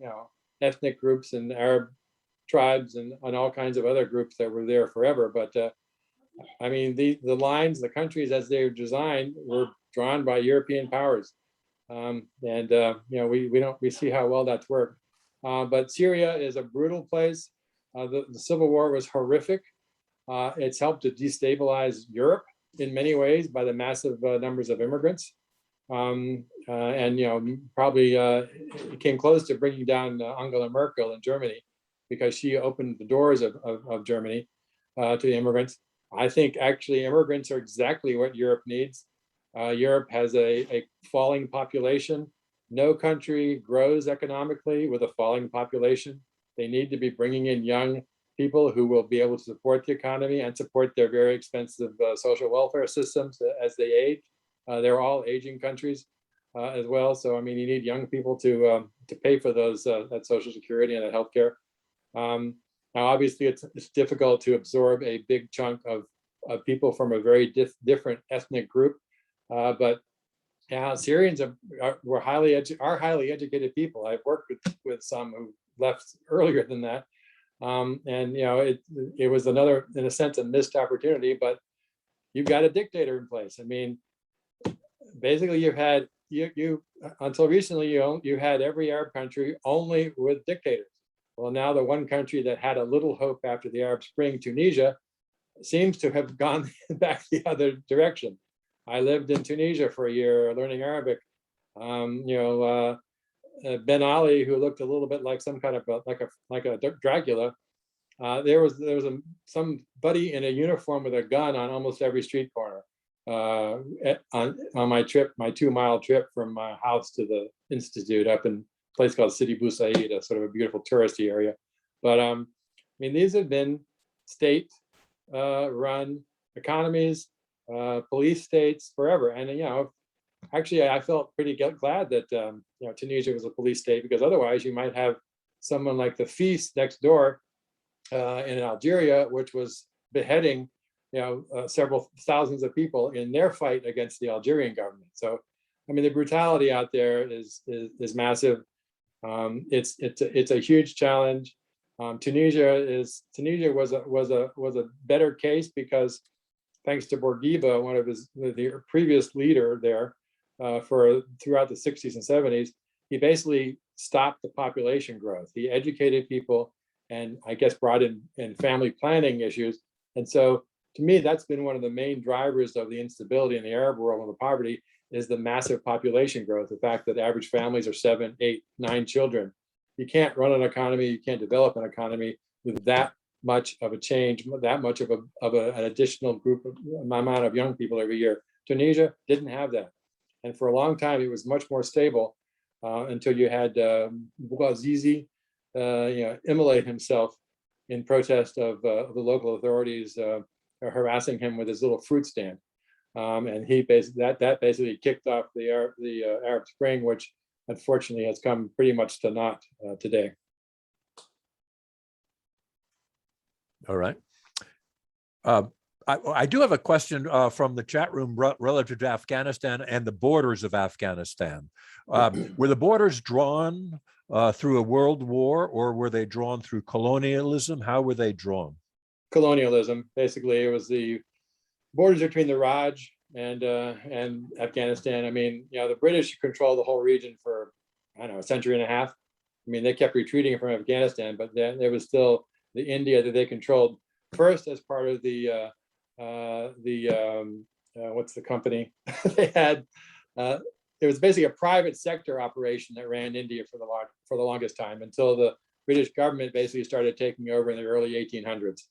ethnic groups and Arab tribes and all kinds of other groups that were there forever, but I mean, the lines, the countries as they were designed were drawn by European powers, we see how well that's worked. But Syria is a brutal place. The civil war was horrific. It's helped to destabilize Europe in many ways by the massive numbers of immigrants, probably it came close to bringing down Angela Merkel in Germany because she opened the doors of Germany to immigrants. I think actually immigrants are exactly what Europe needs. Europe has a falling population. No country grows economically with a falling population. They need to be bringing in young people who will be able to support the economy and support their very expensive social welfare systems as they age. They're all aging countries as well. So, I mean, you need young people to pay for that social security and that healthcare. Now, obviously, it's difficult to absorb a big chunk of people from a very different ethnic group, but Syrians are highly educated people. I've worked with some who left earlier than that, it was another, in a sense, a missed opportunity. But you've got a dictator in place. I mean, basically, you've had you until recently you had every Arab country only with dictators. Well, now the one country that had a little hope after the Arab Spring, Tunisia, seems to have gone back the other direction. I lived in Tunisia for a year learning Arabic. Ben Ali, who looked a little bit like some kind of like a Dracula. There was somebody in a uniform with a gun on almost every street corner on my 2-mile trip from my house to the institute up in a place called Sidi Bou Said, a sort of a beautiful touristy area. But I mean, these have been state run economies, police states forever. And, actually, I felt pretty glad that, Tunisia was a police state, because otherwise you might have someone like the FIS next door in Algeria, which was beheading, several thousands of people in their fight against the Algerian government. So, I mean, the brutality out there is massive. It's a huge challenge. Tunisia was a better case because thanks to Bourguiba, one of the previous leader there throughout the 60s and 70s, he basically stopped the population growth. He educated people and I guess brought in family planning issues. And so to me, that's been one of the main drivers of the instability in the Arab world and the poverty is the massive population growth. The fact that average families are 7, 8, 9 children. You can't run an economy, you can't develop an economy with that much of a change, that much of an additional amount of young people every year. Tunisia didn't have that. And for a long time, it was much more stable until you had Bouazizi, immolate himself in protest of the local authorities harassing him with his little fruit stand. And he basically kicked off the Arab Spring, which unfortunately has come pretty much to naught today. All right. I do have a question from the chat room relative to Afghanistan and the borders of Afghanistan. Were the borders drawn through a world war, or were they drawn through colonialism? How were they drawn? Colonialism. Basically, it was the borders between the Raj and Afghanistan. I mean, the British controlled the whole region for, I don't know, a century and a half. I mean, they kept retreating from Afghanistan, but then there was still the India that they controlled first as part of what's the company they had? It it was basically a private sector operation that ran India for the longest time until the British government basically started taking over in the early 1800s.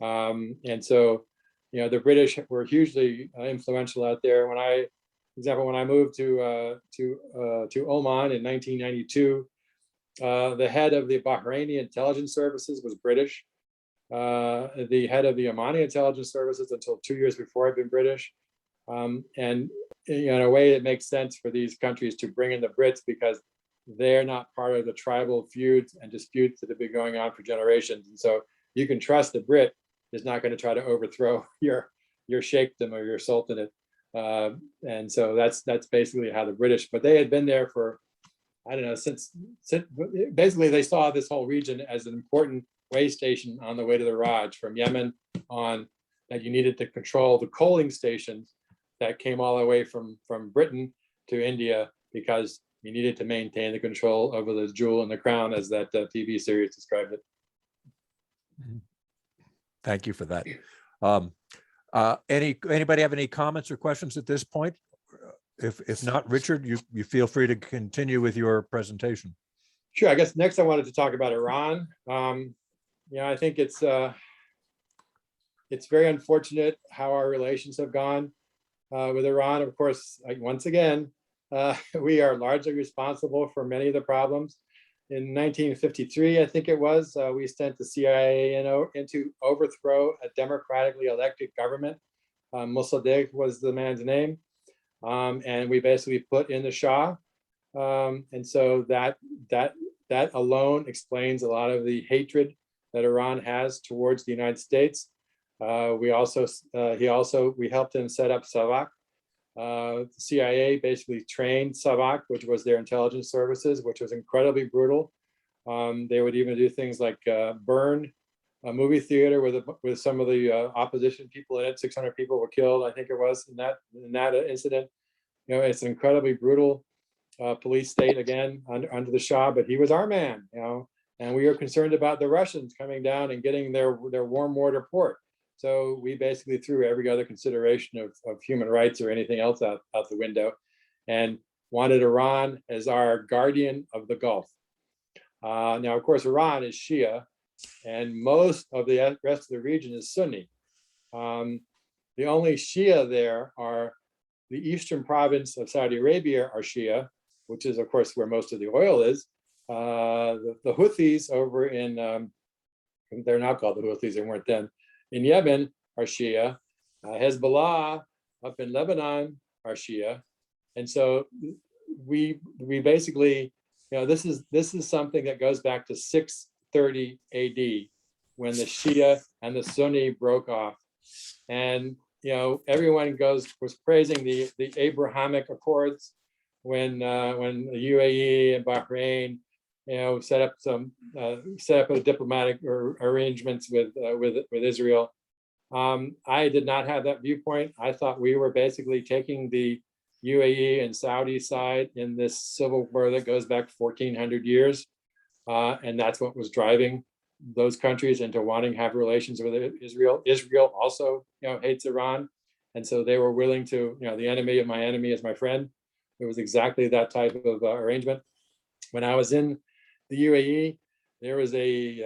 And so, you know, the British were hugely influential out there. For example, when I moved to Oman in 1992, the head of the Bahraini intelligence services was British. The head of the Omani intelligence services until 2 years before had been British. And in a way, it makes sense for these countries to bring in the Brits because they're not part of the tribal feuds and disputes that have been going on for generations. And so you can trust the Brit is not going to try to overthrow your sheikhdom or your sultanate. And so that's basically how the British, but they had been there for, I don't know, since basically they saw this whole region as an important way station on the way to the Raj from Yemen on, that you needed to control the coaling stations that came all the way from Britain to India because you needed to maintain the control over the jewel and the crown, as that TV series described it. Thank you for that. Anybody have any comments or questions at this point? If not, Richard, you feel free to continue with your presentation. Sure. I guess next I wanted to talk about Iran. I think it's very unfortunate how our relations have gone with Iran. Of course, once again, we are largely responsible for many of the problems. In 1953, I think it was, we sent the CIA in to overthrow a democratically elected government. Mossadegh was the man's name. And we basically put in the Shah. And so that alone explains a lot of the hatred that Iran has towards the United States. We helped him set up SAVAK. The CIA basically trained SAVAK, which was their intelligence services, which was incredibly brutal. They would even do things like burn a movie theater with some of the opposition people in it. 600 people were killed, I think it was, in that incident. You know, it's an incredibly brutal police state again under the Shah, but he was our man, you know, and we were concerned about the Russians coming down and getting their warm water port. So we basically threw every other consideration of human rights or anything else out the window and wanted Iran as our guardian of the Gulf. Now, of course, Iran is Shia and most of the rest of the region is Sunni. The only Shia there are the eastern province of Saudi Arabia are Shia, which is, of course, where most of the oil is. The Houthis over in, they're now called the Houthis, they weren't then, in Yemen are Shia. Hezbollah up in Lebanon are Shia. And so we basically, you know, this is something that goes back to 630 AD when the Shia and the Sunni broke off. And, you know, everyone was praising the Abrahamic Accords when the UAE and Bahrain, you know, set up a diplomatic arrangements with Israel. I did not have that viewpoint. I thought we were basically taking the UAE and Saudi side in this civil war that goes back 1,400 years, and that's what was driving those countries into wanting to have relations with Israel. Israel also, you know, hates Iran, and so they were willing to, you know, the enemy of my enemy is my friend. It was exactly that type of arrangement. When I was in the UAE, there was the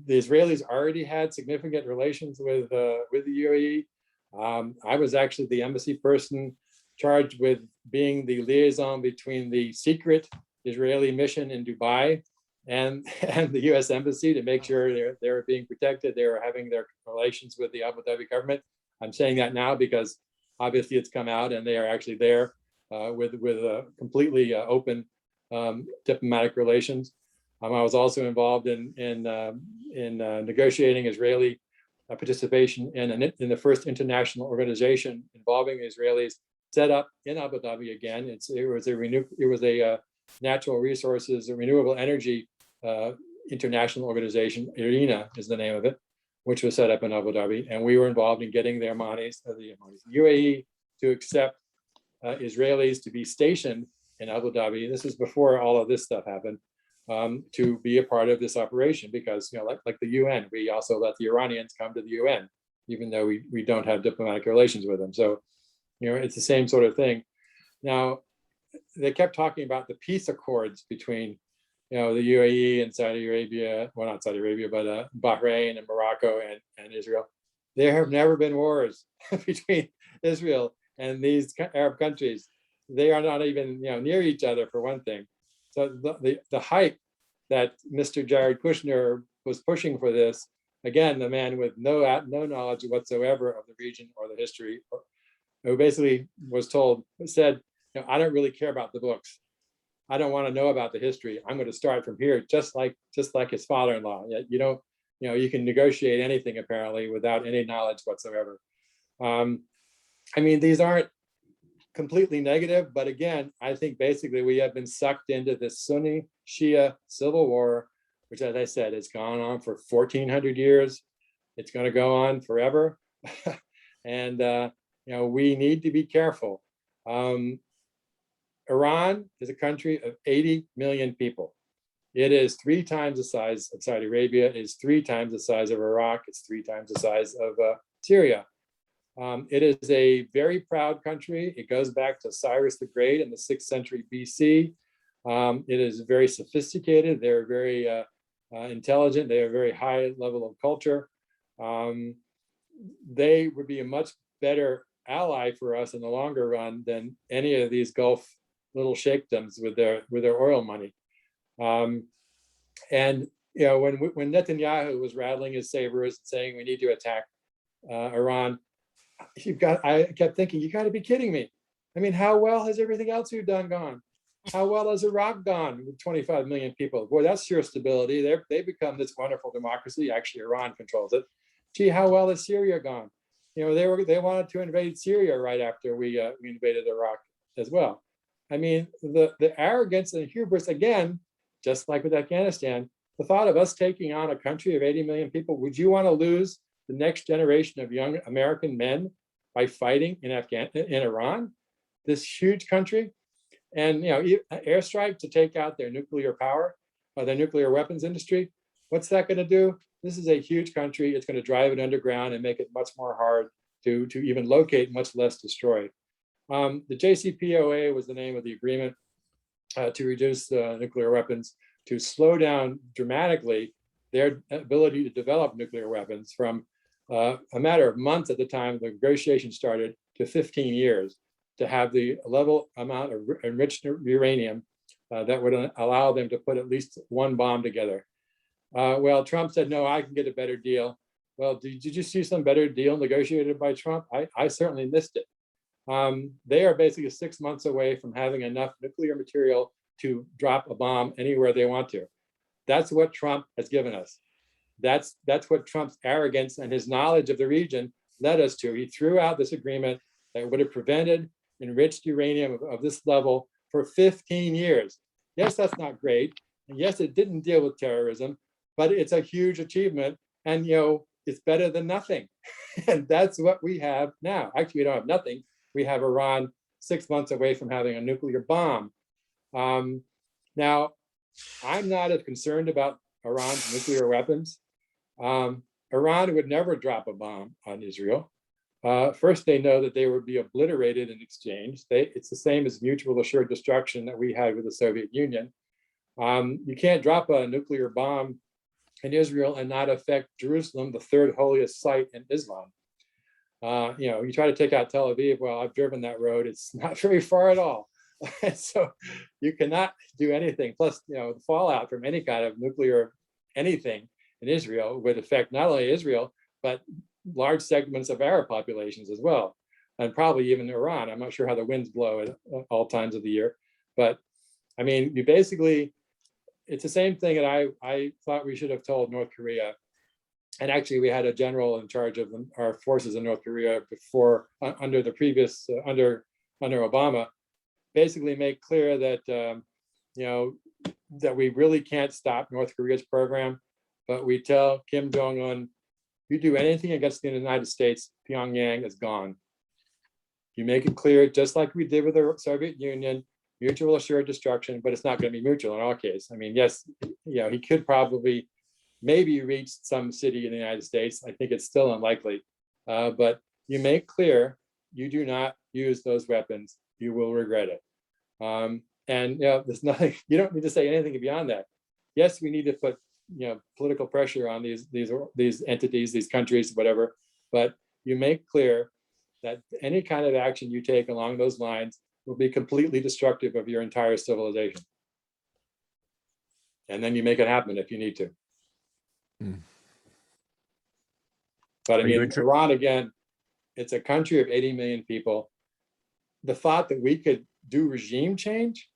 Israelis already had significant relations with the UAE. I was actually the embassy person charged with being the liaison between the secret Israeli mission in Dubai and the U.S. embassy to make sure they were being protected. They were having their relations with the Abu Dhabi government. I'm saying that now because obviously it's come out and they are actually there with completely open diplomatic relations. I was also involved in negotiating Israeli participation in the first international organization involving Israelis set up in Abu Dhabi again. It was a natural resources, a renewable energy international organization. IRENA is the name of it, which was set up in Abu Dhabi, and we were involved in getting the UAE to accept Israelis to be stationed in Abu Dhabi. This is before all of this stuff happened. To be a part of this operation, because, you know, like the UN, we also let the Iranians come to the UN, even though we don't have diplomatic relations with them. So, you know, it's the same sort of thing. Now, they kept talking about the peace accords between, the UAE and Saudi Arabia, well, not Saudi Arabia, but Bahrain and Morocco and Israel. There have never been wars between Israel and these Arab countries. They are not even, near each other, for one thing. So the hype that Mr. Jared Kushner was pushing for this, again, the man with no knowledge whatsoever of the region or the history, who basically said, I don't really care about the books. I don't want to know about the history. I'm going to start from here, just like his father-in-law. You can negotiate anything apparently without any knowledge whatsoever. These aren't completely negative, but again, I think basically we have been sucked into this Sunni Shia civil war, which, as I said, has gone on for 1,400 years. It's going to go on forever. And, we need to be careful. Iran is a country of 80 million people. It is 3 times the size of Saudi Arabia. It is 3 times the size of Iraq. It's 3 times the size of Syria. It is a very proud country. It goes back to Cyrus the Great in the 6th century BC. It is very sophisticated. They're very intelligent. They have a very high level of culture. They would be a much better ally for us in the longer run than any of these Gulf little sheikdoms with their oil money. When Netanyahu was rattling his sabers and saying we need to attack Iran, I kept thinking, you got to be kidding me. How well has everything else you've done gone? How well has Iraq gone with 25 million people? Boy, that's your stability. They become this wonderful democracy. Actually, Iran controls it. Gee, how well has Syria gone? They wanted to invade Syria right after we invaded Iraq as well. The arrogance and hubris, again, just like with Afghanistan, the thought of us taking on a country of 80 million people, would you want to lose the next generation of young American men by fighting in Iran, this huge country? And airstrike to take out their nuclear power or their nuclear weapons industry, what's that going to do? This is a huge country. It's going to drive it underground and make it much more hard to even locate, much less destroy. The JCPOA was the name of the agreement to reduce nuclear weapons, to slow down dramatically their ability to develop nuclear weapons from a matter of months at the time the negotiation started to 15 years, to have the level amount of enriched uranium that would allow them to put at least one bomb together. Well, Trump said, no, I can get a better deal. Well, did you see some better deal negotiated by Trump? I certainly missed it. They are basically 6 months away from having enough nuclear material to drop a bomb anywhere they want to. That's what Trump has given us. That's what Trump's arrogance and his knowledge of the region led us to. He threw out this agreement that would have prevented enriched uranium of this level for 15 years. Yes, that's not great. And yes, it didn't deal with terrorism, but it's a huge achievement. And, it's better than nothing. And that's what we have now. Actually, we don't have nothing. We have Iran 6 months away from having a nuclear bomb. Now, I'm not as concerned about Iran's nuclear weapons. Iran would never drop a bomb on Israel. First, they know that they would be obliterated in exchange. It's the same as mutual assured destruction that we had with the Soviet Union. You can't drop a nuclear bomb in Israel and not affect Jerusalem, the 3rd holiest site in Islam. You try to take out Tel Aviv. Well, I've driven that road. It's not very far at all. So you cannot do anything. Plus, the fallout from any kind of nuclear anything in Israel would affect not only Israel, but large segments of Arab populations as well, and probably even Iran. I'm not sure how the winds blow at all times of the year, but you basically, it's the same thing that I thought we should have told North Korea. And actually, we had a general in charge of our forces in North Korea before, under the previous, under Obama, basically make clear that, that we really can't stop North Korea's program, but we tell Kim Jong-un, you do anything against the United States, Pyongyang is gone. You make it clear, just like we did with the Soviet Union, mutual assured destruction, but it's not going to be mutual in our case. Yes, he could probably maybe reach some city in the United States. I think it's still unlikely, but you make clear you do not use those weapons. You will regret it. And there's nothing, you don't need to say anything beyond that. Yes, we need to put political pressure on these entities, these countries, whatever, but you make clear that any kind of action you take along those lines will be completely destructive of your entire civilization. And then you make it happen if you need to. But I mean, Iran, again, it's a country of 80 million people. The thought that we could do regime change,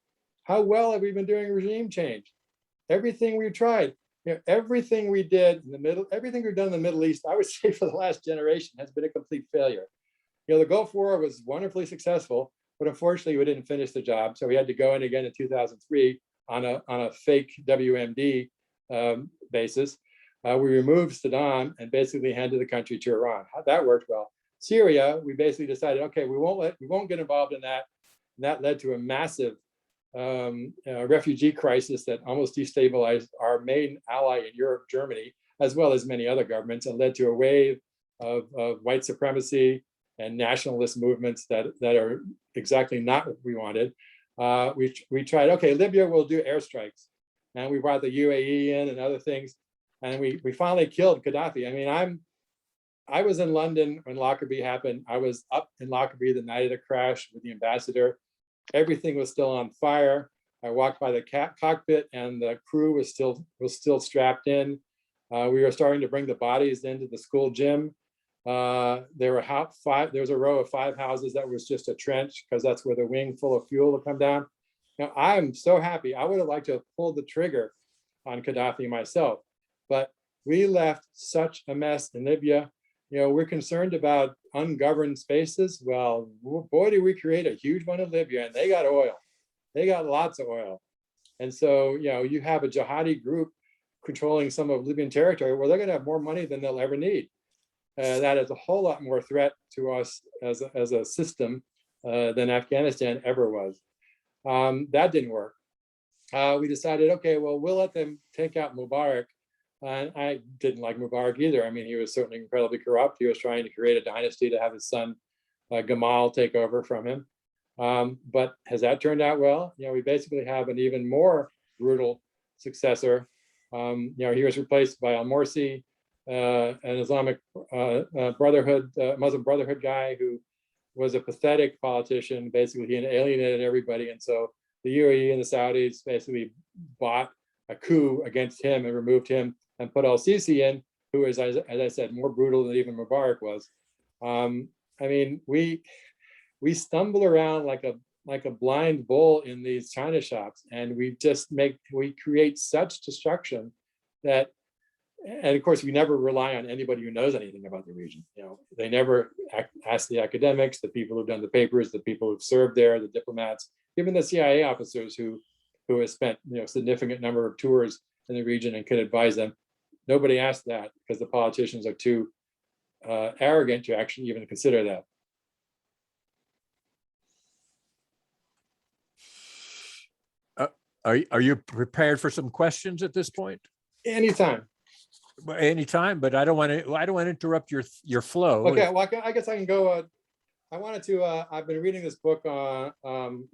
how well have we been doing regime change? Everything we've tried, everything we did in the middle, everything we've done in the Middle East, I would say for the last generation has been a complete failure. The Gulf War was wonderfully successful, but unfortunately we didn't finish the job. So we had to go in again in 2003 on a fake WMD basis. We removed Saddam and basically handed the country to Iran. That worked well. Syria, we basically decided, okay, we won't get involved in that. And that led to a massive refugee crisis that almost destabilized our main ally in Europe, Germany, as well as many other governments, and led to a wave of white supremacy and nationalist movements that are exactly not what we wanted. We tried, okay, Libya will do airstrikes. And we brought the UAE in and other things. And we finally killed Gaddafi. I mean, I was in London when Lockerbie happened. I was up in Lockerbie the night of the crash with the ambassador. Everything was still on fire. I walked by the cockpit and the crew was still strapped in. We were starting to bring the bodies into the school gym. There was a row of 5 houses that was just a trench because that's where the wing full of fuel would come down. Now, I'm so happy. I would have liked to have pulled the trigger on Gaddafi myself, but we left such a mess in Libya. We're concerned about ungoverned spaces. Well, boy, did we create a huge one in Libya, and they got oil. They got lots of oil. And so, you have a jihadi group controlling some of Libyan territory where they're going to have more money than they'll ever need. That is a whole lot more threat to us as a system than Afghanistan ever was. That didn't work. We decided, okay, well, we'll let them take out Mubarak. And I didn't like Mubarak either. I mean, he was certainly incredibly corrupt. He was trying to create a dynasty to have his son Gamal take over from him. But has that turned out well? We basically have an even more brutal successor. He was replaced by al-Morsi, an Islamic Brotherhood, Muslim Brotherhood guy who was a pathetic politician. Basically, he alienated everybody. And so the UAE and the Saudis basically bought a coup against him and removed him and put al-Sisi in, who is, as I said, more brutal than even Mubarak was. I mean, we stumble around like a blind bull in these China shops, and we create such destruction that, and of course, we never rely on anybody who knows anything about the region. They never ask the academics, the people who've done the papers, the people who've served there, the diplomats, even the CIA officers who have spent significant number of tours in the region and can advise them. Nobody asked that because the politicians are too arrogant to actually even consider that. Are you prepared for some questions at this point? Anytime. Anytime, but I don't want to interrupt your flow. Okay, well, I guess I can go. I wanted to. I've been reading this book, a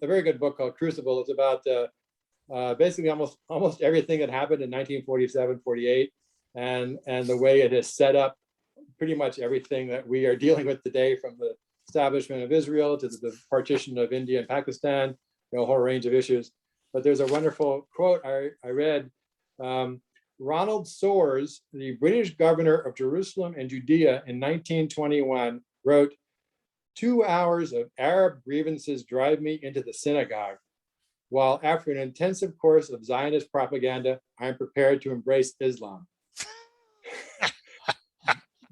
very good book called Crucible. It's about basically almost everything that happened in 1947, 48, and the way it has set up pretty much everything that we are dealing with today, from the establishment of Israel to the partition of India and Pakistan, a whole range of issues. But there's a wonderful quote I read. Ronald Sores, the British governor of Jerusalem and Judea in 1921, wrote, 2 hours of Arab grievances drive me into the synagogue, while after an intensive course of Zionist propaganda, I am prepared to embrace Islam.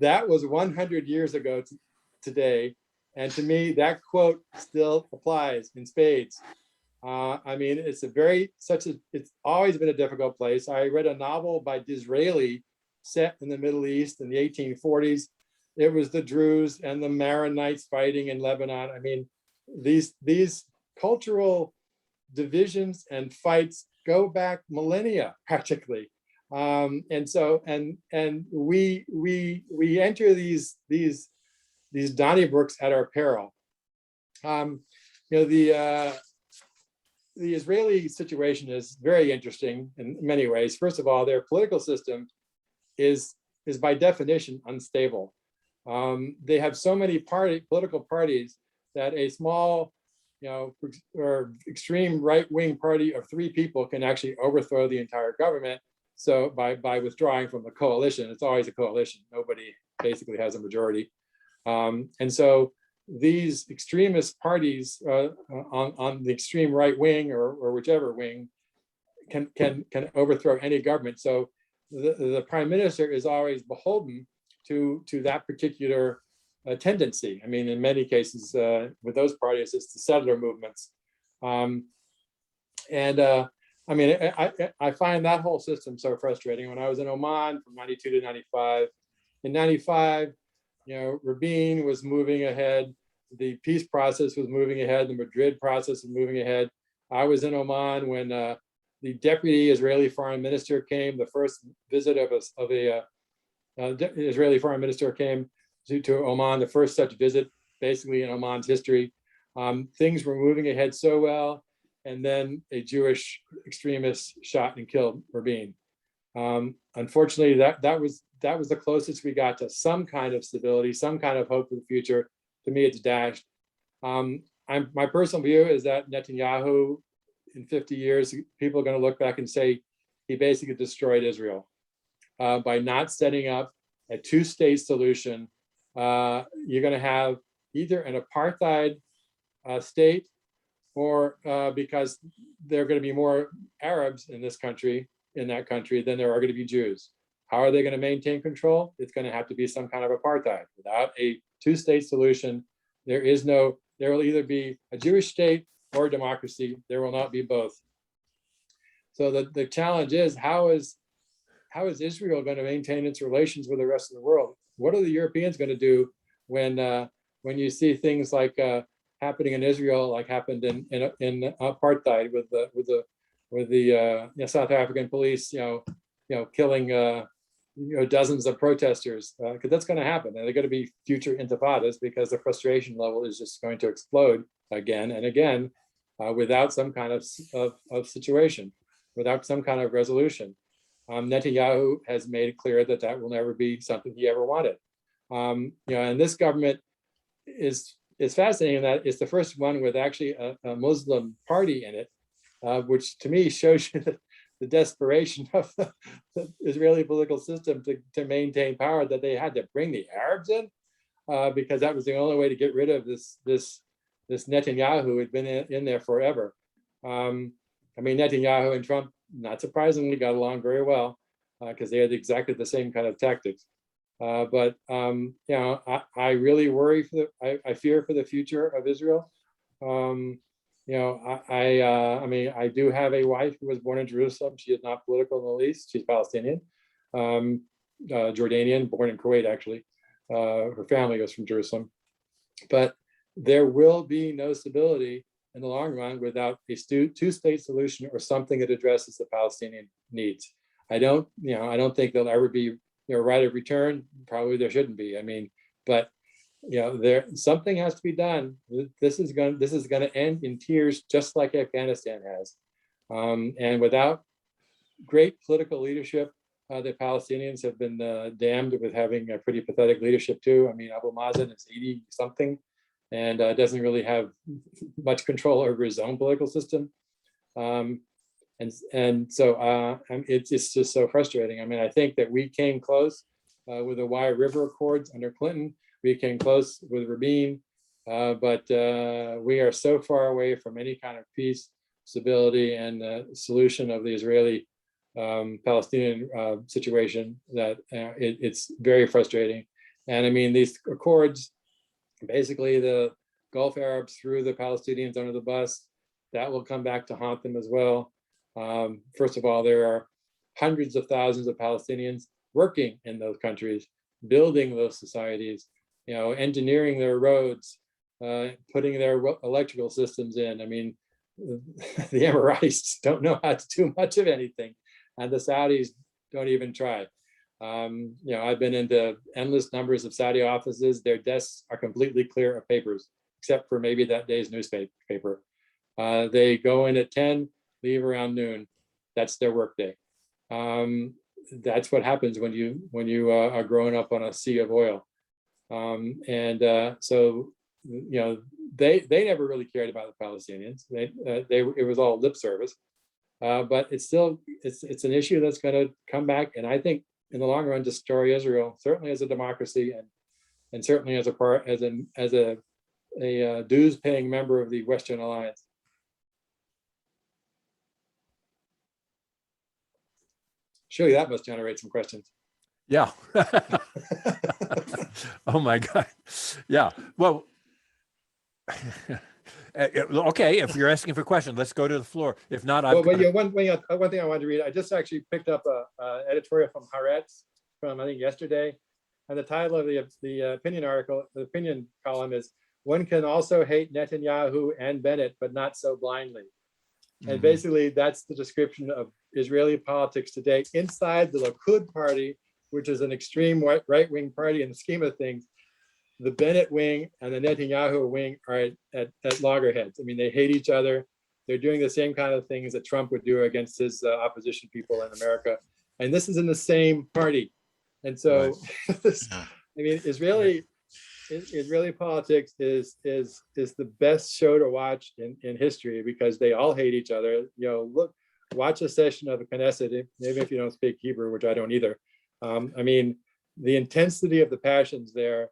That was 100 years ago today. And to me, that quote still applies in spades. I mean, it's always been a difficult place. I read a novel by Disraeli set in the Middle East in the 1840s. It was the Druze and the Maronites fighting in Lebanon. I mean, these cultural divisions and fights go back millennia practically. And we enter these Donnybrooks at our peril. the Israeli situation is very interesting in many ways. First of all, their political system is by definition unstable. They have so many political parties that a small, or extreme right-wing party of 3 people can actually overthrow the entire government. So by withdrawing from the coalition, it's always a coalition. Nobody basically has a majority. And so these extremist parties on the extreme right wing or whichever wing can overthrow any government. So the prime minister is always beholden to that particular tendency. I mean, in many cases with those parties, it's the settler movements. I mean, I find that whole system so frustrating. When I was in Oman from 92 to 95, in 95, Rabin was moving ahead. The peace process was moving ahead. The Madrid process was moving ahead. I was in Oman when the deputy Israeli foreign minister came. The first visit of a Israeli foreign minister came to Oman, the first such visit basically in Oman's history. Things were moving ahead so well. And then a Jewish extremist shot and killed Rabin. Unfortunately, that was the closest we got to some kind of stability, some kind of hope for the future. To me, it's dashed. My personal view is that Netanyahu, in 50 years, people are going to look back and say he basically destroyed Israel by not setting up a 2-state solution. You're going to have either an apartheid state, or because there are going to be more Arabs in that country than there are going to be Jews. How are they going to maintain control? It's going to have to be some kind of apartheid. Without a 2-state solution, there will either be a Jewish state or democracy. There will not be both. So the challenge is, how is Israel going to maintain its relations with the rest of the world? What are the Europeans going to do when you see things like happening in Israel, like happened in apartheid with the South African police, killing dozens of protesters, because that's going to happen, and there are going to be future intifadas because the frustration level is just going to explode again and again, without some kind of situation, without some kind of resolution. Netanyahu has made it clear that will never be something he ever wanted. And this government is fascinating in that it's the first one with actually a Muslim party in it, which to me shows you the desperation of the Israeli political system to maintain power, that they had to bring the Arabs in because that was the only way to get rid of this Netanyahu who had been in there forever. I mean, Netanyahu and Trump, not surprisingly, got along very well because they had exactly the same kind of tactics. But I really worry I fear for the future of Israel. I mean, I do have a wife who was born in Jerusalem. She is not political in the least. She's Palestinian, Jordanian, born in Kuwait, actually. Her family was from Jerusalem. But there will be no stability in the long run without a 2-state solution or something that addresses the Palestinian needs. I don't think there'll ever be right of return. Probably there shouldn't be. I mean, but something has to be done. This is going to end in tears, just like Afghanistan has. And without great political leadership, the Palestinians have been damned with having a pretty pathetic leadership too. I mean, Abu Mazen is 80 something and doesn't really have much control over his own political system. And so it's just so frustrating. I mean, I think that we came close with the Wye River Accords under Clinton. We came close with Rabin, but we are so far away from any kind of peace, stability, and solution of the Israeli-Palestinian situation that it's very frustrating. And I mean, these accords, basically the Gulf Arabs threw the Palestinians under the bus. That will come back to haunt them as well. First of all, there are hundreds of thousands of Palestinians working in those countries, building those societies, engineering their roads, putting their electrical systems in. I mean, the Emiratis don't know how to do much of anything, and the Saudis don't even try. I've been into endless numbers of Saudi offices. Their desks are completely clear of papers, except for maybe that day's newspaper. They go in at 10, leave around noon. That's their workday. That's what happens when you are growing up on a sea of oil. So they never really cared about the Palestinians. It was all lip service. But it's an issue that's going to come back, and I think in the long run destroy Israel, certainly as a democracy, and certainly as a dues-paying member of the Western Alliance. Surely that must generate some questions. Yeah. Oh my God. Yeah. Well, okay. If you're asking for questions, let's go to the floor. If not, I've got one thing I wanted to read. I just actually picked up a editorial from Haaretz from I think yesterday, and the title of the opinion article, the opinion column is "One can also hate Netanyahu and Bennett, but not so blindly." And basically, that's the description of Israeli politics today inside the Likud party, which is an extreme right-wing party in the scheme of things. The Bennett wing and the Netanyahu wing are at loggerheads. I mean, they hate each other. They're doing the same kind of things that Trump would do against his opposition people in America. And this is in the same party. And so, I mean, Israeli politics is the best show to watch in history because they all hate each other. Watch a session of the Knesset, maybe if you don't speak Hebrew, which I don't either. I mean, the intensity of the passions there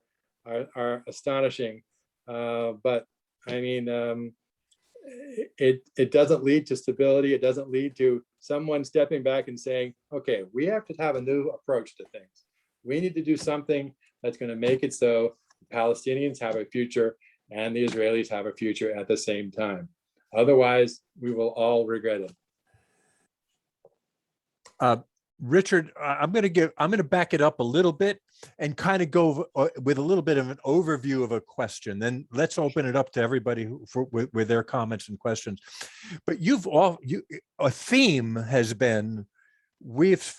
are astonishing. But I mean, it doesn't lead to stability. It doesn't lead to someone stepping back and saying, okay, we have to have a new approach to things. We need to do something that's going to make it so the Palestinians have a future and the Israelis have a future at the same time. Otherwise, we will all regret it. Richard, I'm going to back it up a little bit and kind of go with a little bit of an overview of a question. Then let's open it up to everybody with their comments and questions. But a theme has been we've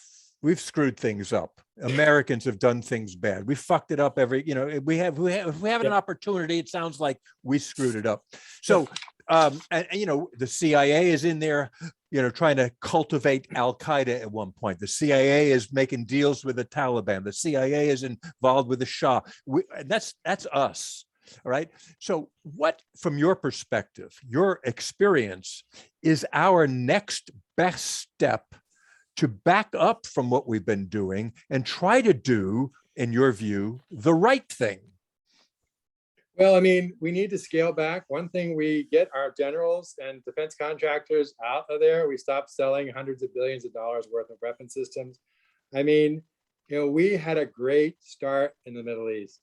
screwed things up. Americans have done things bad. We fucked it up if we have an opportunity, it sounds like we screwed it up. So and the CIA is in there, trying to cultivate Al-Qaeda at one point. The CIA is making deals with the Taliban. The CIA is involved with the Shah. That's us. All right. So what, from your perspective, your experience, is our next best step to back up from what we've been doing and try to do, in your view, the right thing? Well, I mean, we need to scale back. One thing, we get our generals and defense contractors out of there. We stop selling hundreds of billions of dollars worth of weapon systems. I mean, we had a great start in the Middle East.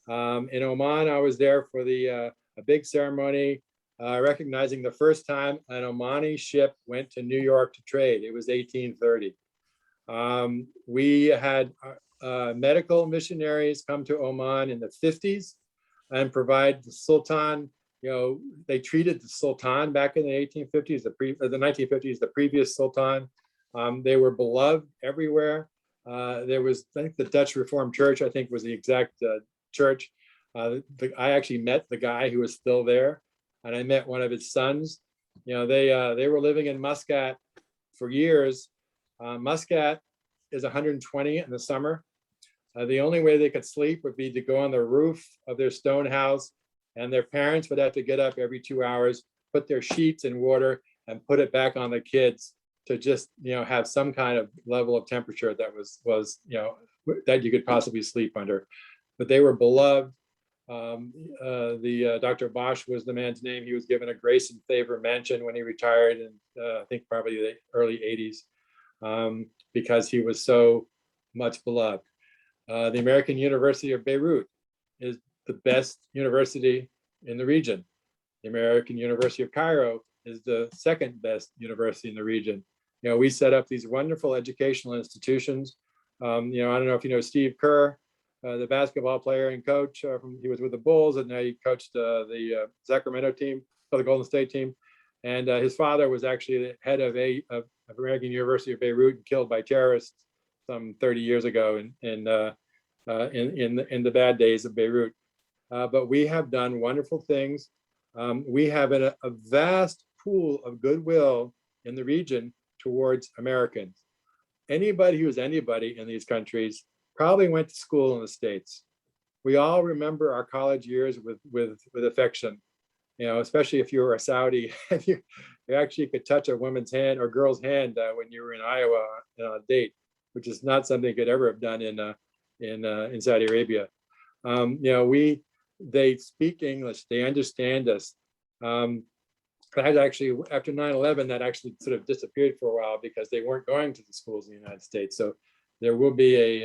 In Oman, I was there for a big ceremony recognizing the first time an Omani ship went to New York to trade. It was 1830. We had medical missionaries come to Oman in the 50s and provide the Sultan. They treated the Sultan back in the 1850s, the 1950s, the previous Sultan. They were beloved everywhere. There was, I think, the Dutch Reformed Church, I think, was the exact church. I actually met the guy who was still there, and I met one of his sons. They were living in Muscat for years. Muscat is 120 in the summer. The only way they could sleep would be to go on the roof of their stone house, and their parents would have to get up every 2 hours, put their sheets in water, and put it back on the kids to just have some kind of level of temperature that was that you could possibly sleep under. But they were beloved. Dr. Bosch was the man's name. He was given a grace and favor mansion when he retired in I think probably the early 80s because he was so much beloved. The American University of Beirut is the best university in the region. The American University of Cairo is the second best university in the region. We set up these wonderful educational institutions. I don't know if you know Steve Kerr, the basketball player and coach. He was with the Bulls, and now he coached the Sacramento team, or the Golden State team. And his father was actually the head of American University of Beirut, and killed by terrorists some 30 years ago in the bad days of Beirut. But we have done wonderful things. We have a vast pool of goodwill in the region towards Americans. Anybody who's anybody in these countries probably went to school in the States. We all remember our college years with affection, especially if you were a Saudi, you actually could touch a woman's hand or girl's hand when you were in Iowa on a date, which is not something you could ever have done in Saudi Arabia. They speak English, they understand us. That actually, after 9/11, that actually sort of disappeared for a while because they weren't going to the schools in the United States. So there will be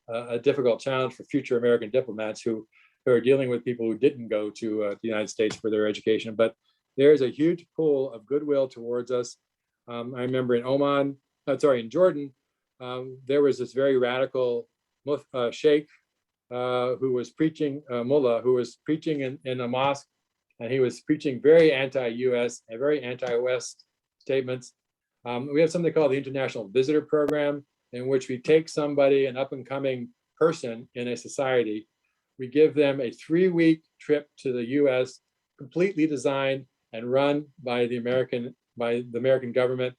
a difficult challenge for future American diplomats who are dealing with people who didn't go to the United States for their education. But there is a huge pool of goodwill towards us. I remember in Jordan, there was this very radical sheikh who was preaching, mullah, who was preaching in a mosque, and he was preaching very anti-US and very anti-West statements. We have something called the International Visitor Program, in which we take somebody, an up-and-coming person in a society, we give them a 3-week trip to the US, completely designed and run by the American government.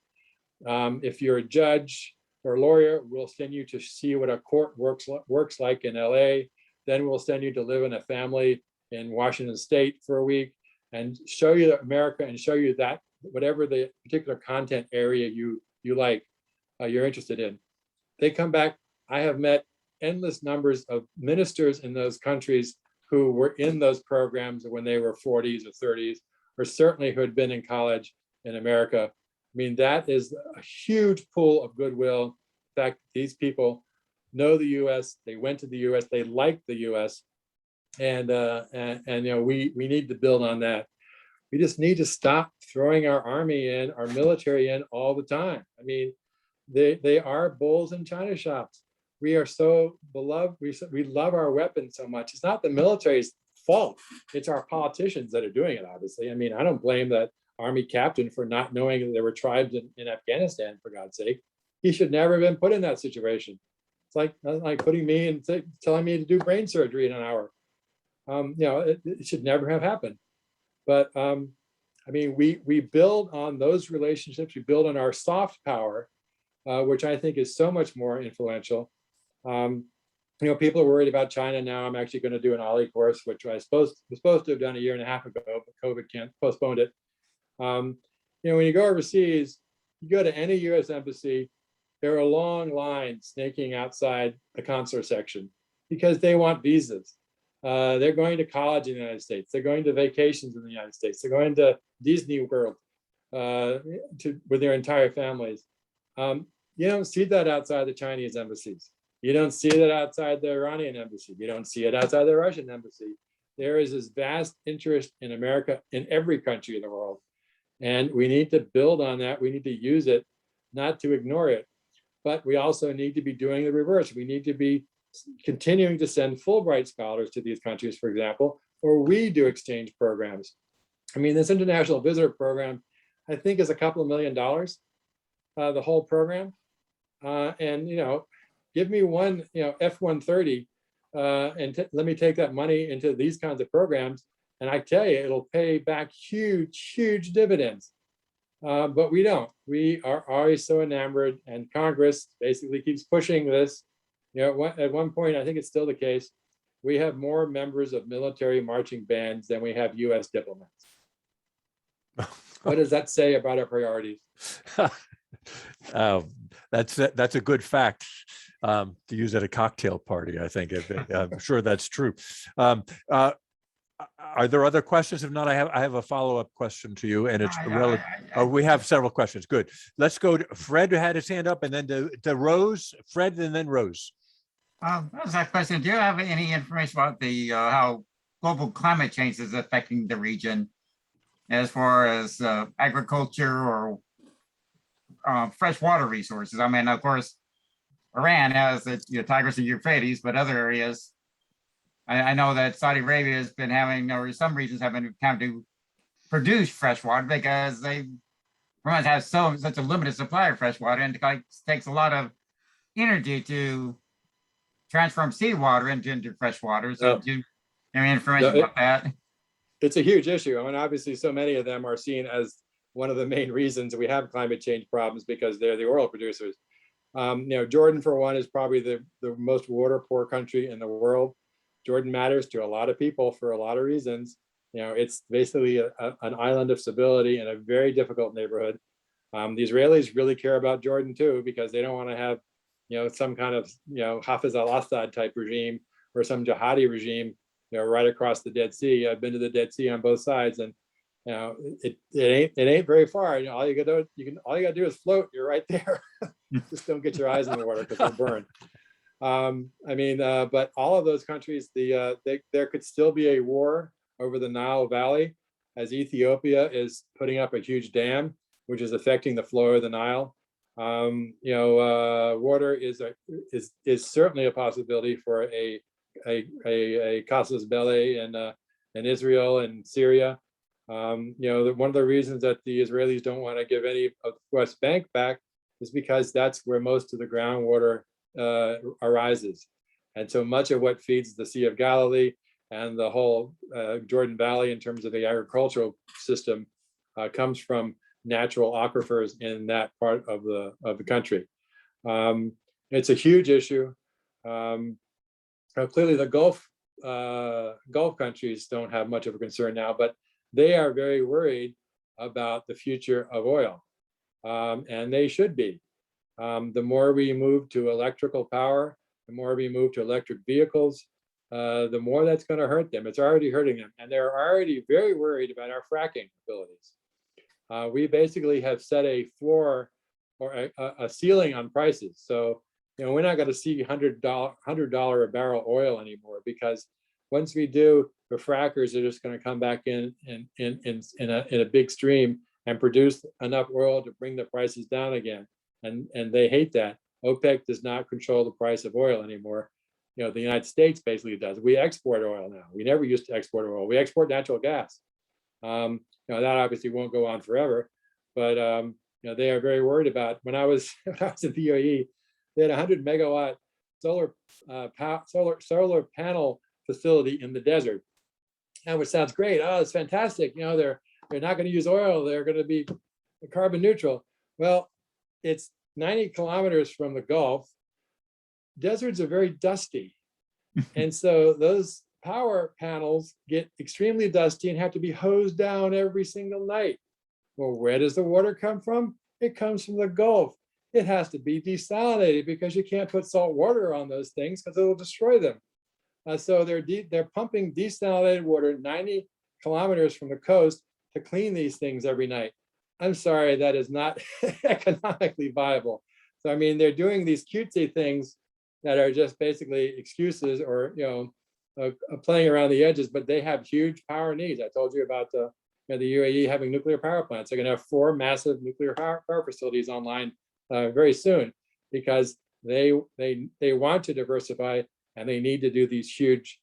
If you're a judge or a lawyer, we'll send you to see what a court works like in LA. Then we'll send you to live in a family in Washington State for a week and show you America and show you that whatever the particular content area you like, you're interested in. They come back. I have met endless numbers of ministers in those countries who were in those programs when they were 40s or 30s, or certainly who had been in college in America. I mean, that is a huge pool of goodwill. In fact, these people know the US, they went to the US, they like the US, and we need to build on that. We just need to stop throwing our army in, our military in all the time. I mean, they are bulls in china shops. We are so beloved. We love our weapons so much. It's not the military's fault. It's our politicians that are doing it, obviously. I mean, I don't blame that army captain for not knowing that there were tribes in Afghanistan, for God's sake. He should never have been put in that situation. It's like putting me and telling me to do brain surgery in an hour. It should never have happened. But I mean, we build on those relationships. We build on our soft power, which I think is so much more influential. People are worried about China now. I'm actually going to do an OLLI course, which I was supposed to have done a year and a half ago, but COVID postponed it. When you go overseas, you go to any US embassy, there are long lines snaking outside the consular section because they want visas. They're going to college in the United States. They're going to vacations in the United States. They're going to Disney World with their entire families. You don't see that outside the Chinese embassies. You don't see that outside the Iranian embassy. You don't see it outside the Russian embassy. There is this vast interest in America in every country in the world. And we need to build on that. We need to use it, not to ignore it. But we also need to be doing the reverse. We need to be continuing to send Fulbright scholars to these countries, for example, or we do exchange programs. I mean, this international visitor program, I think, is a couple of $1 million, the whole program. And give me one, F-130, and let me take that money into these kinds of programs, and I tell you, it'll pay back huge, huge dividends. But we don't. We are always so enamored, and Congress basically keeps pushing this. At one point, I think it's still the case, we have more members of military marching bands than we have US diplomats. What does that say about our priorities? That's a good fact to use at a cocktail party, I think. I'm sure that's true. Are there other questions? If not, I have a follow-up question to you, and it's relative. We have several questions. Good. Let's go to Fred, who had his hand up, and then to Rose. Fred, and then Rose. That was that question. Do you have any information about the how global climate change is affecting the region, as far as agriculture or freshwater resources? I mean, of course, Iran has the Tigris and Euphrates, but other areas, I know that Saudi Arabia has been having, or some regions have been having to produce fresh water because they have such a limited supply of fresh water, and it takes a lot of energy to transform seawater into fresh water. So do you have any information about that? It's a huge issue. I mean, obviously, so many of them are seen as one of the main reasons we have climate change problems, because they're the oil producers. Jordan, for one, is probably the most water poor country in the world. Jordan matters to a lot of people for a lot of reasons. It's basically an island of stability in a very difficult neighborhood. The Israelis really care about Jordan too, because they don't want to have, some kind of, Hafiz al-Assad type regime or some jihadi regime, right across the Dead Sea. I've been to the Dead Sea on both sides, and it ain't very far. All you gotta do is float. You're right there. Just don't get your eyes in the water because they'll burn. But all of those countries, there could still be a war over the Nile Valley, as Ethiopia is putting up a huge dam, which is affecting the flow of the Nile. Water is certainly a possibility for a casus belli in Israel and Syria. One of the reasons that the Israelis don't want to give any of the West Bank back is because that's where most of the groundwater arises. And so much of what feeds the Sea of Galilee and the whole Jordan Valley in terms of the agricultural system comes from natural aquifers in that part of the country. It's a huge issue. Clearly the Gulf countries don't have much of a concern now, but they are very worried about the future of oil, and they should be. The more we move to electrical power, the more we move to electric vehicles, the more that's going to hurt them. It's already hurting them, and they're already very worried about our fracking abilities. We basically have set a floor or a ceiling on prices. So, we're not going to see $100 a barrel oil anymore, because once we do, the frackers are just going to come back in a big stream and produce enough oil to bring the prices down again. And they hate that. OPEC does not control the price of oil anymore. The United States basically does. We export oil now. We never used to export oil. We export natural gas. That obviously won't go on forever, but they are very worried about. When I was in BOE, they had a 100 megawatt solar panel facility in the desert, and which sounds great. Oh, it's fantastic. They're not going to use oil. They're going to be carbon neutral. Well, it's 90 kilometers from the Gulf. Deserts are very dusty, and so those power panels get extremely dusty and have to be hosed down every single night. Well, where does the water come from? It comes from the Gulf. It has to be desalinated, because you can't put salt water on those things because it will destroy them. So they're pumping desalinated water 90 kilometers from the coast to clean these things every night. I'm sorry, that is not economically viable. So they're doing these cutesy things that are just basically excuses, or playing around the edges, but they have huge power needs. I told you about the UAE having nuclear power plants. They're going to have 4 massive nuclear power facilities online very soon, because they want to diversify, and they need to do these huge,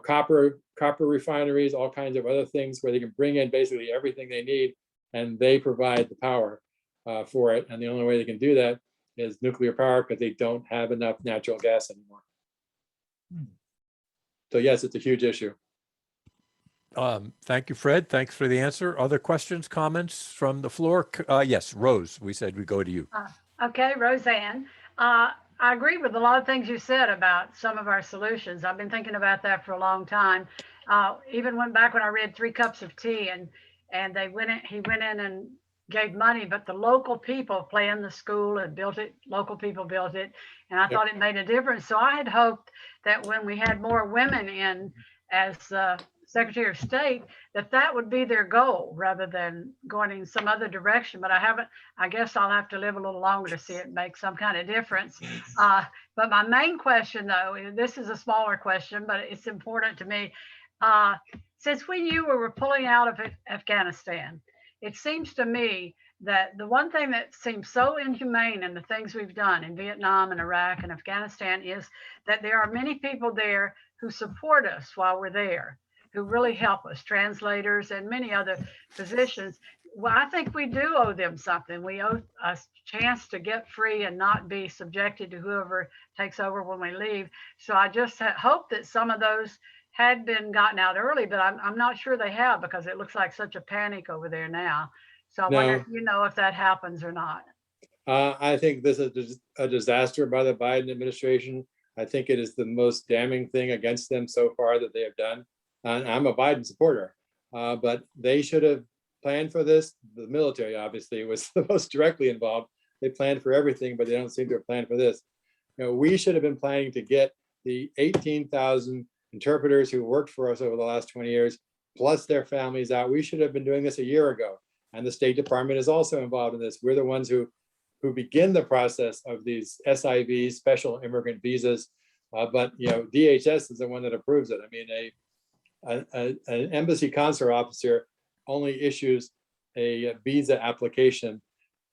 copper refineries, all kinds of other things where they can bring in basically everything they need, and they provide the power for it. And the only way they can do that is nuclear power, because they don't have enough natural gas anymore. So yes, it's a huge issue. Thank you, Fred. Thanks for the answer. Other questions, comments from the floor? Yes, Rose, we said we'd go to you. Okay, Roseanne. I agree with a lot of things you said about some of our solutions. I've been thinking about that for a long time. Even went back when I read 3 Cups of Tea, and he went in and gave money, but the local people planned the school and built it. Local people built it, and I thought it made a difference. So I had hoped that when we had more women in as Secretary of State, that would be their goal rather than going in some other direction. But I guess I'll have to live a little longer to see it make some kind of difference. But my main question, though, and this is a smaller question, but it's important to me. Since we knew we were pulling out of Afghanistan, it seems to me that the one thing that seems so inhumane in the things we've done in Vietnam and Iraq and Afghanistan is that there are many people there who support us while we're there, who really help us, translators and many other positions. Well, I think we do owe them something. We owe a chance to get free and not be subjected to whoever takes over when we leave. So I just hope that some of those had been gotten out early, but I'm not sure they have, because it looks like such a panic over there now. So I wonder if you know if that happens or not. I think this is a disaster by the Biden administration. I think it is the most damning thing against them so far that they have done. And I'm a Biden supporter, but they should have planned for this. The military obviously was the most directly involved. They planned for everything, but they don't seem to have planned for this. We should have been planning to get the 18,000 interpreters who worked for us over the last 20 years, plus their families out. We should have been doing this a year ago. And the State Department is also involved in this. We're the ones who begin the process of these SIVs, special immigrant visas. But DHS is the one that approves it. I mean, an embassy consular officer only issues a visa application.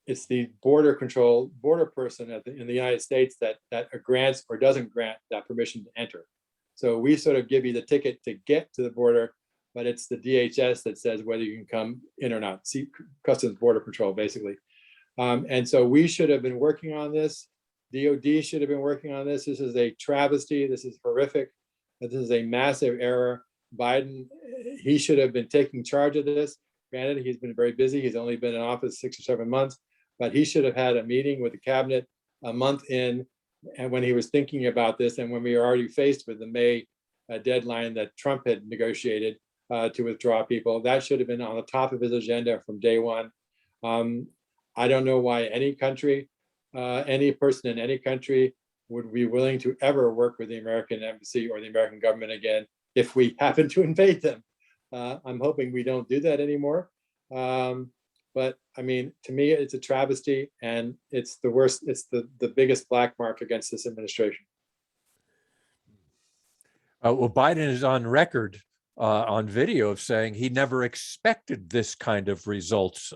It's the border person in the United States that grants or doesn't grant that permission to enter. So we sort of give you the ticket to get to the border, but it's the DHS that says whether you can come in or not. See, Customs Border Patrol, basically. And so we should have been working on this. DOD should have been working on this. This is a travesty. This is horrific. This is a massive error. Biden, he should have been taking charge of this. Granted, he's been very busy. He's only been in office 6 or 7 months, but he should have had a meeting with the cabinet a month in, and when he was thinking about this, and when we were already faced with the May deadline that Trump had negotiated to withdraw people. That should have been on the top of his agenda from day one. I don't know why any country, any person in any country would be willing to ever work with the American embassy or the American government again if we happen to invade them. I'm hoping we don't do that anymore. But I mean, to me, it's a travesty, and it's the worst. It's the biggest black mark against this administration. Well, Biden is on record on video of saying he never expected this kind of results.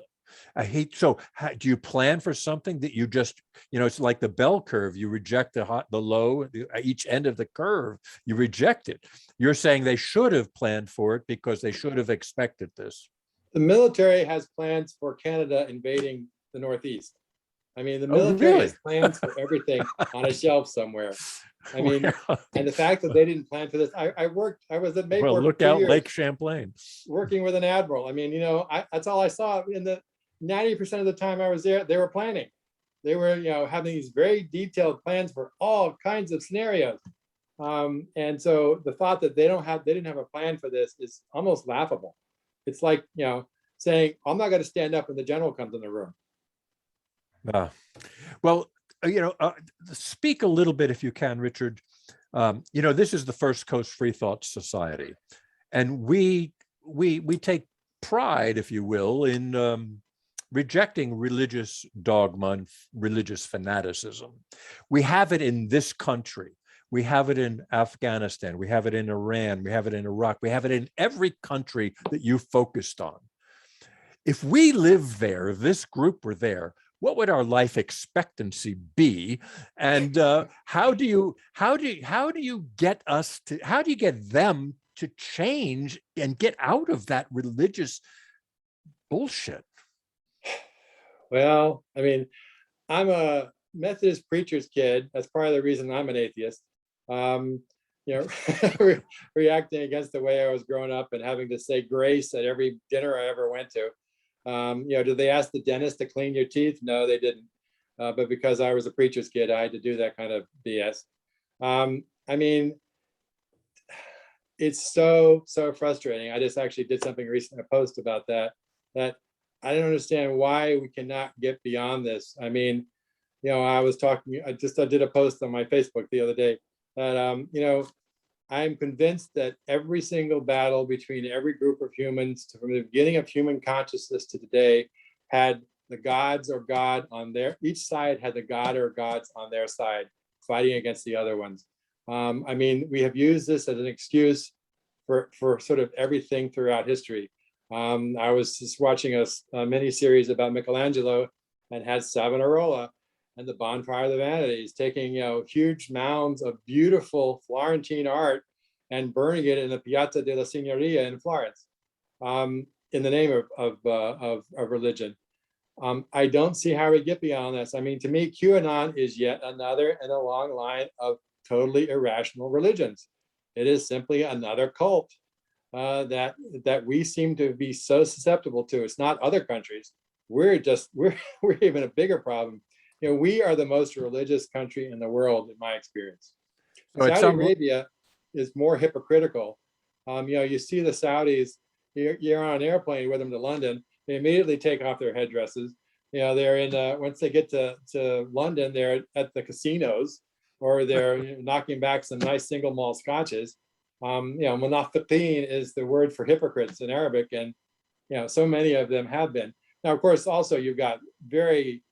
So do you plan for something that you just, it's like the bell curve. You reject the low, each end of the curve, you reject it. You're saying they should have planned for it because they should have expected this. The military has plans for Canada invading the Northeast. I mean, the military has plans for everything on a shelf somewhere. I mean, and the fact that they didn't plan for this, I was at Mayport. Well, look out, Lake Champlain. Working with an admiral. I mean, that's all I saw. In the 90% of the time I was there, they were planning. They were, having these very detailed plans for all kinds of scenarios. And so the thought that they didn't have a plan for this is almost laughable. It's like, saying, I'm not going to stand up when the general comes in the room. Well, speak a little bit, if you can, Richard. This is the First Coast Free Thought Society, and we take pride, if you will, in rejecting religious dogma and religious fanaticism. We have it in this country. We have it in Afghanistan. We have it in Iran. We have it in Iraq. We have it in every country that you focused on. If we live there, if this group were there, what would our life expectancy be? And how do you get them to change and get out of that religious bullshit? Well, I mean, I'm a Methodist preacher's kid. That's part of the reason I'm an atheist. Reacting against the way I was growing up and having to say grace at every dinner I ever went to. Did they ask the dentist to clean your teeth? No, they didn't. But because I was a preacher's kid, I had to do that kind of BS. I mean, it's so frustrating. I just actually did something recently, a post about that I don't understand why we cannot get beyond this. I mean, I did a post on my Facebook the other day that, I'm convinced that every single battle between every group of humans from the beginning of human consciousness to today had the gods or God on each side had the god or gods on their side fighting against the other ones. I mean, we have used this as an excuse for sort of everything throughout history. I was just watching a mini series about Michelangelo and had Savonarola and the Bonfire of the Vanities, taking huge mounds of beautiful Florentine art and burning it in the Piazza della Signoria in Florence, in the name of religion. I don't see how we get beyond this. I mean, to me, QAnon is yet another in a long line of totally irrational religions. It is simply another cult that we seem to be so susceptible to. It's not other countries. we're we're even a bigger problem. You know, we are the most religious country in the world, in my experience. So it's Saudi Arabia is more hypocritical. You know, you see the Saudis, you're on an airplane with them to London, they immediately take off their headdresses. You know, they're in, once they get to London, they're at the casinos, or they're knocking back some nice single malt scotches. You know, munafiqeen is the word for hypocrites in Arabic, and, you know, so many of them have been. Now, of course, also you've got very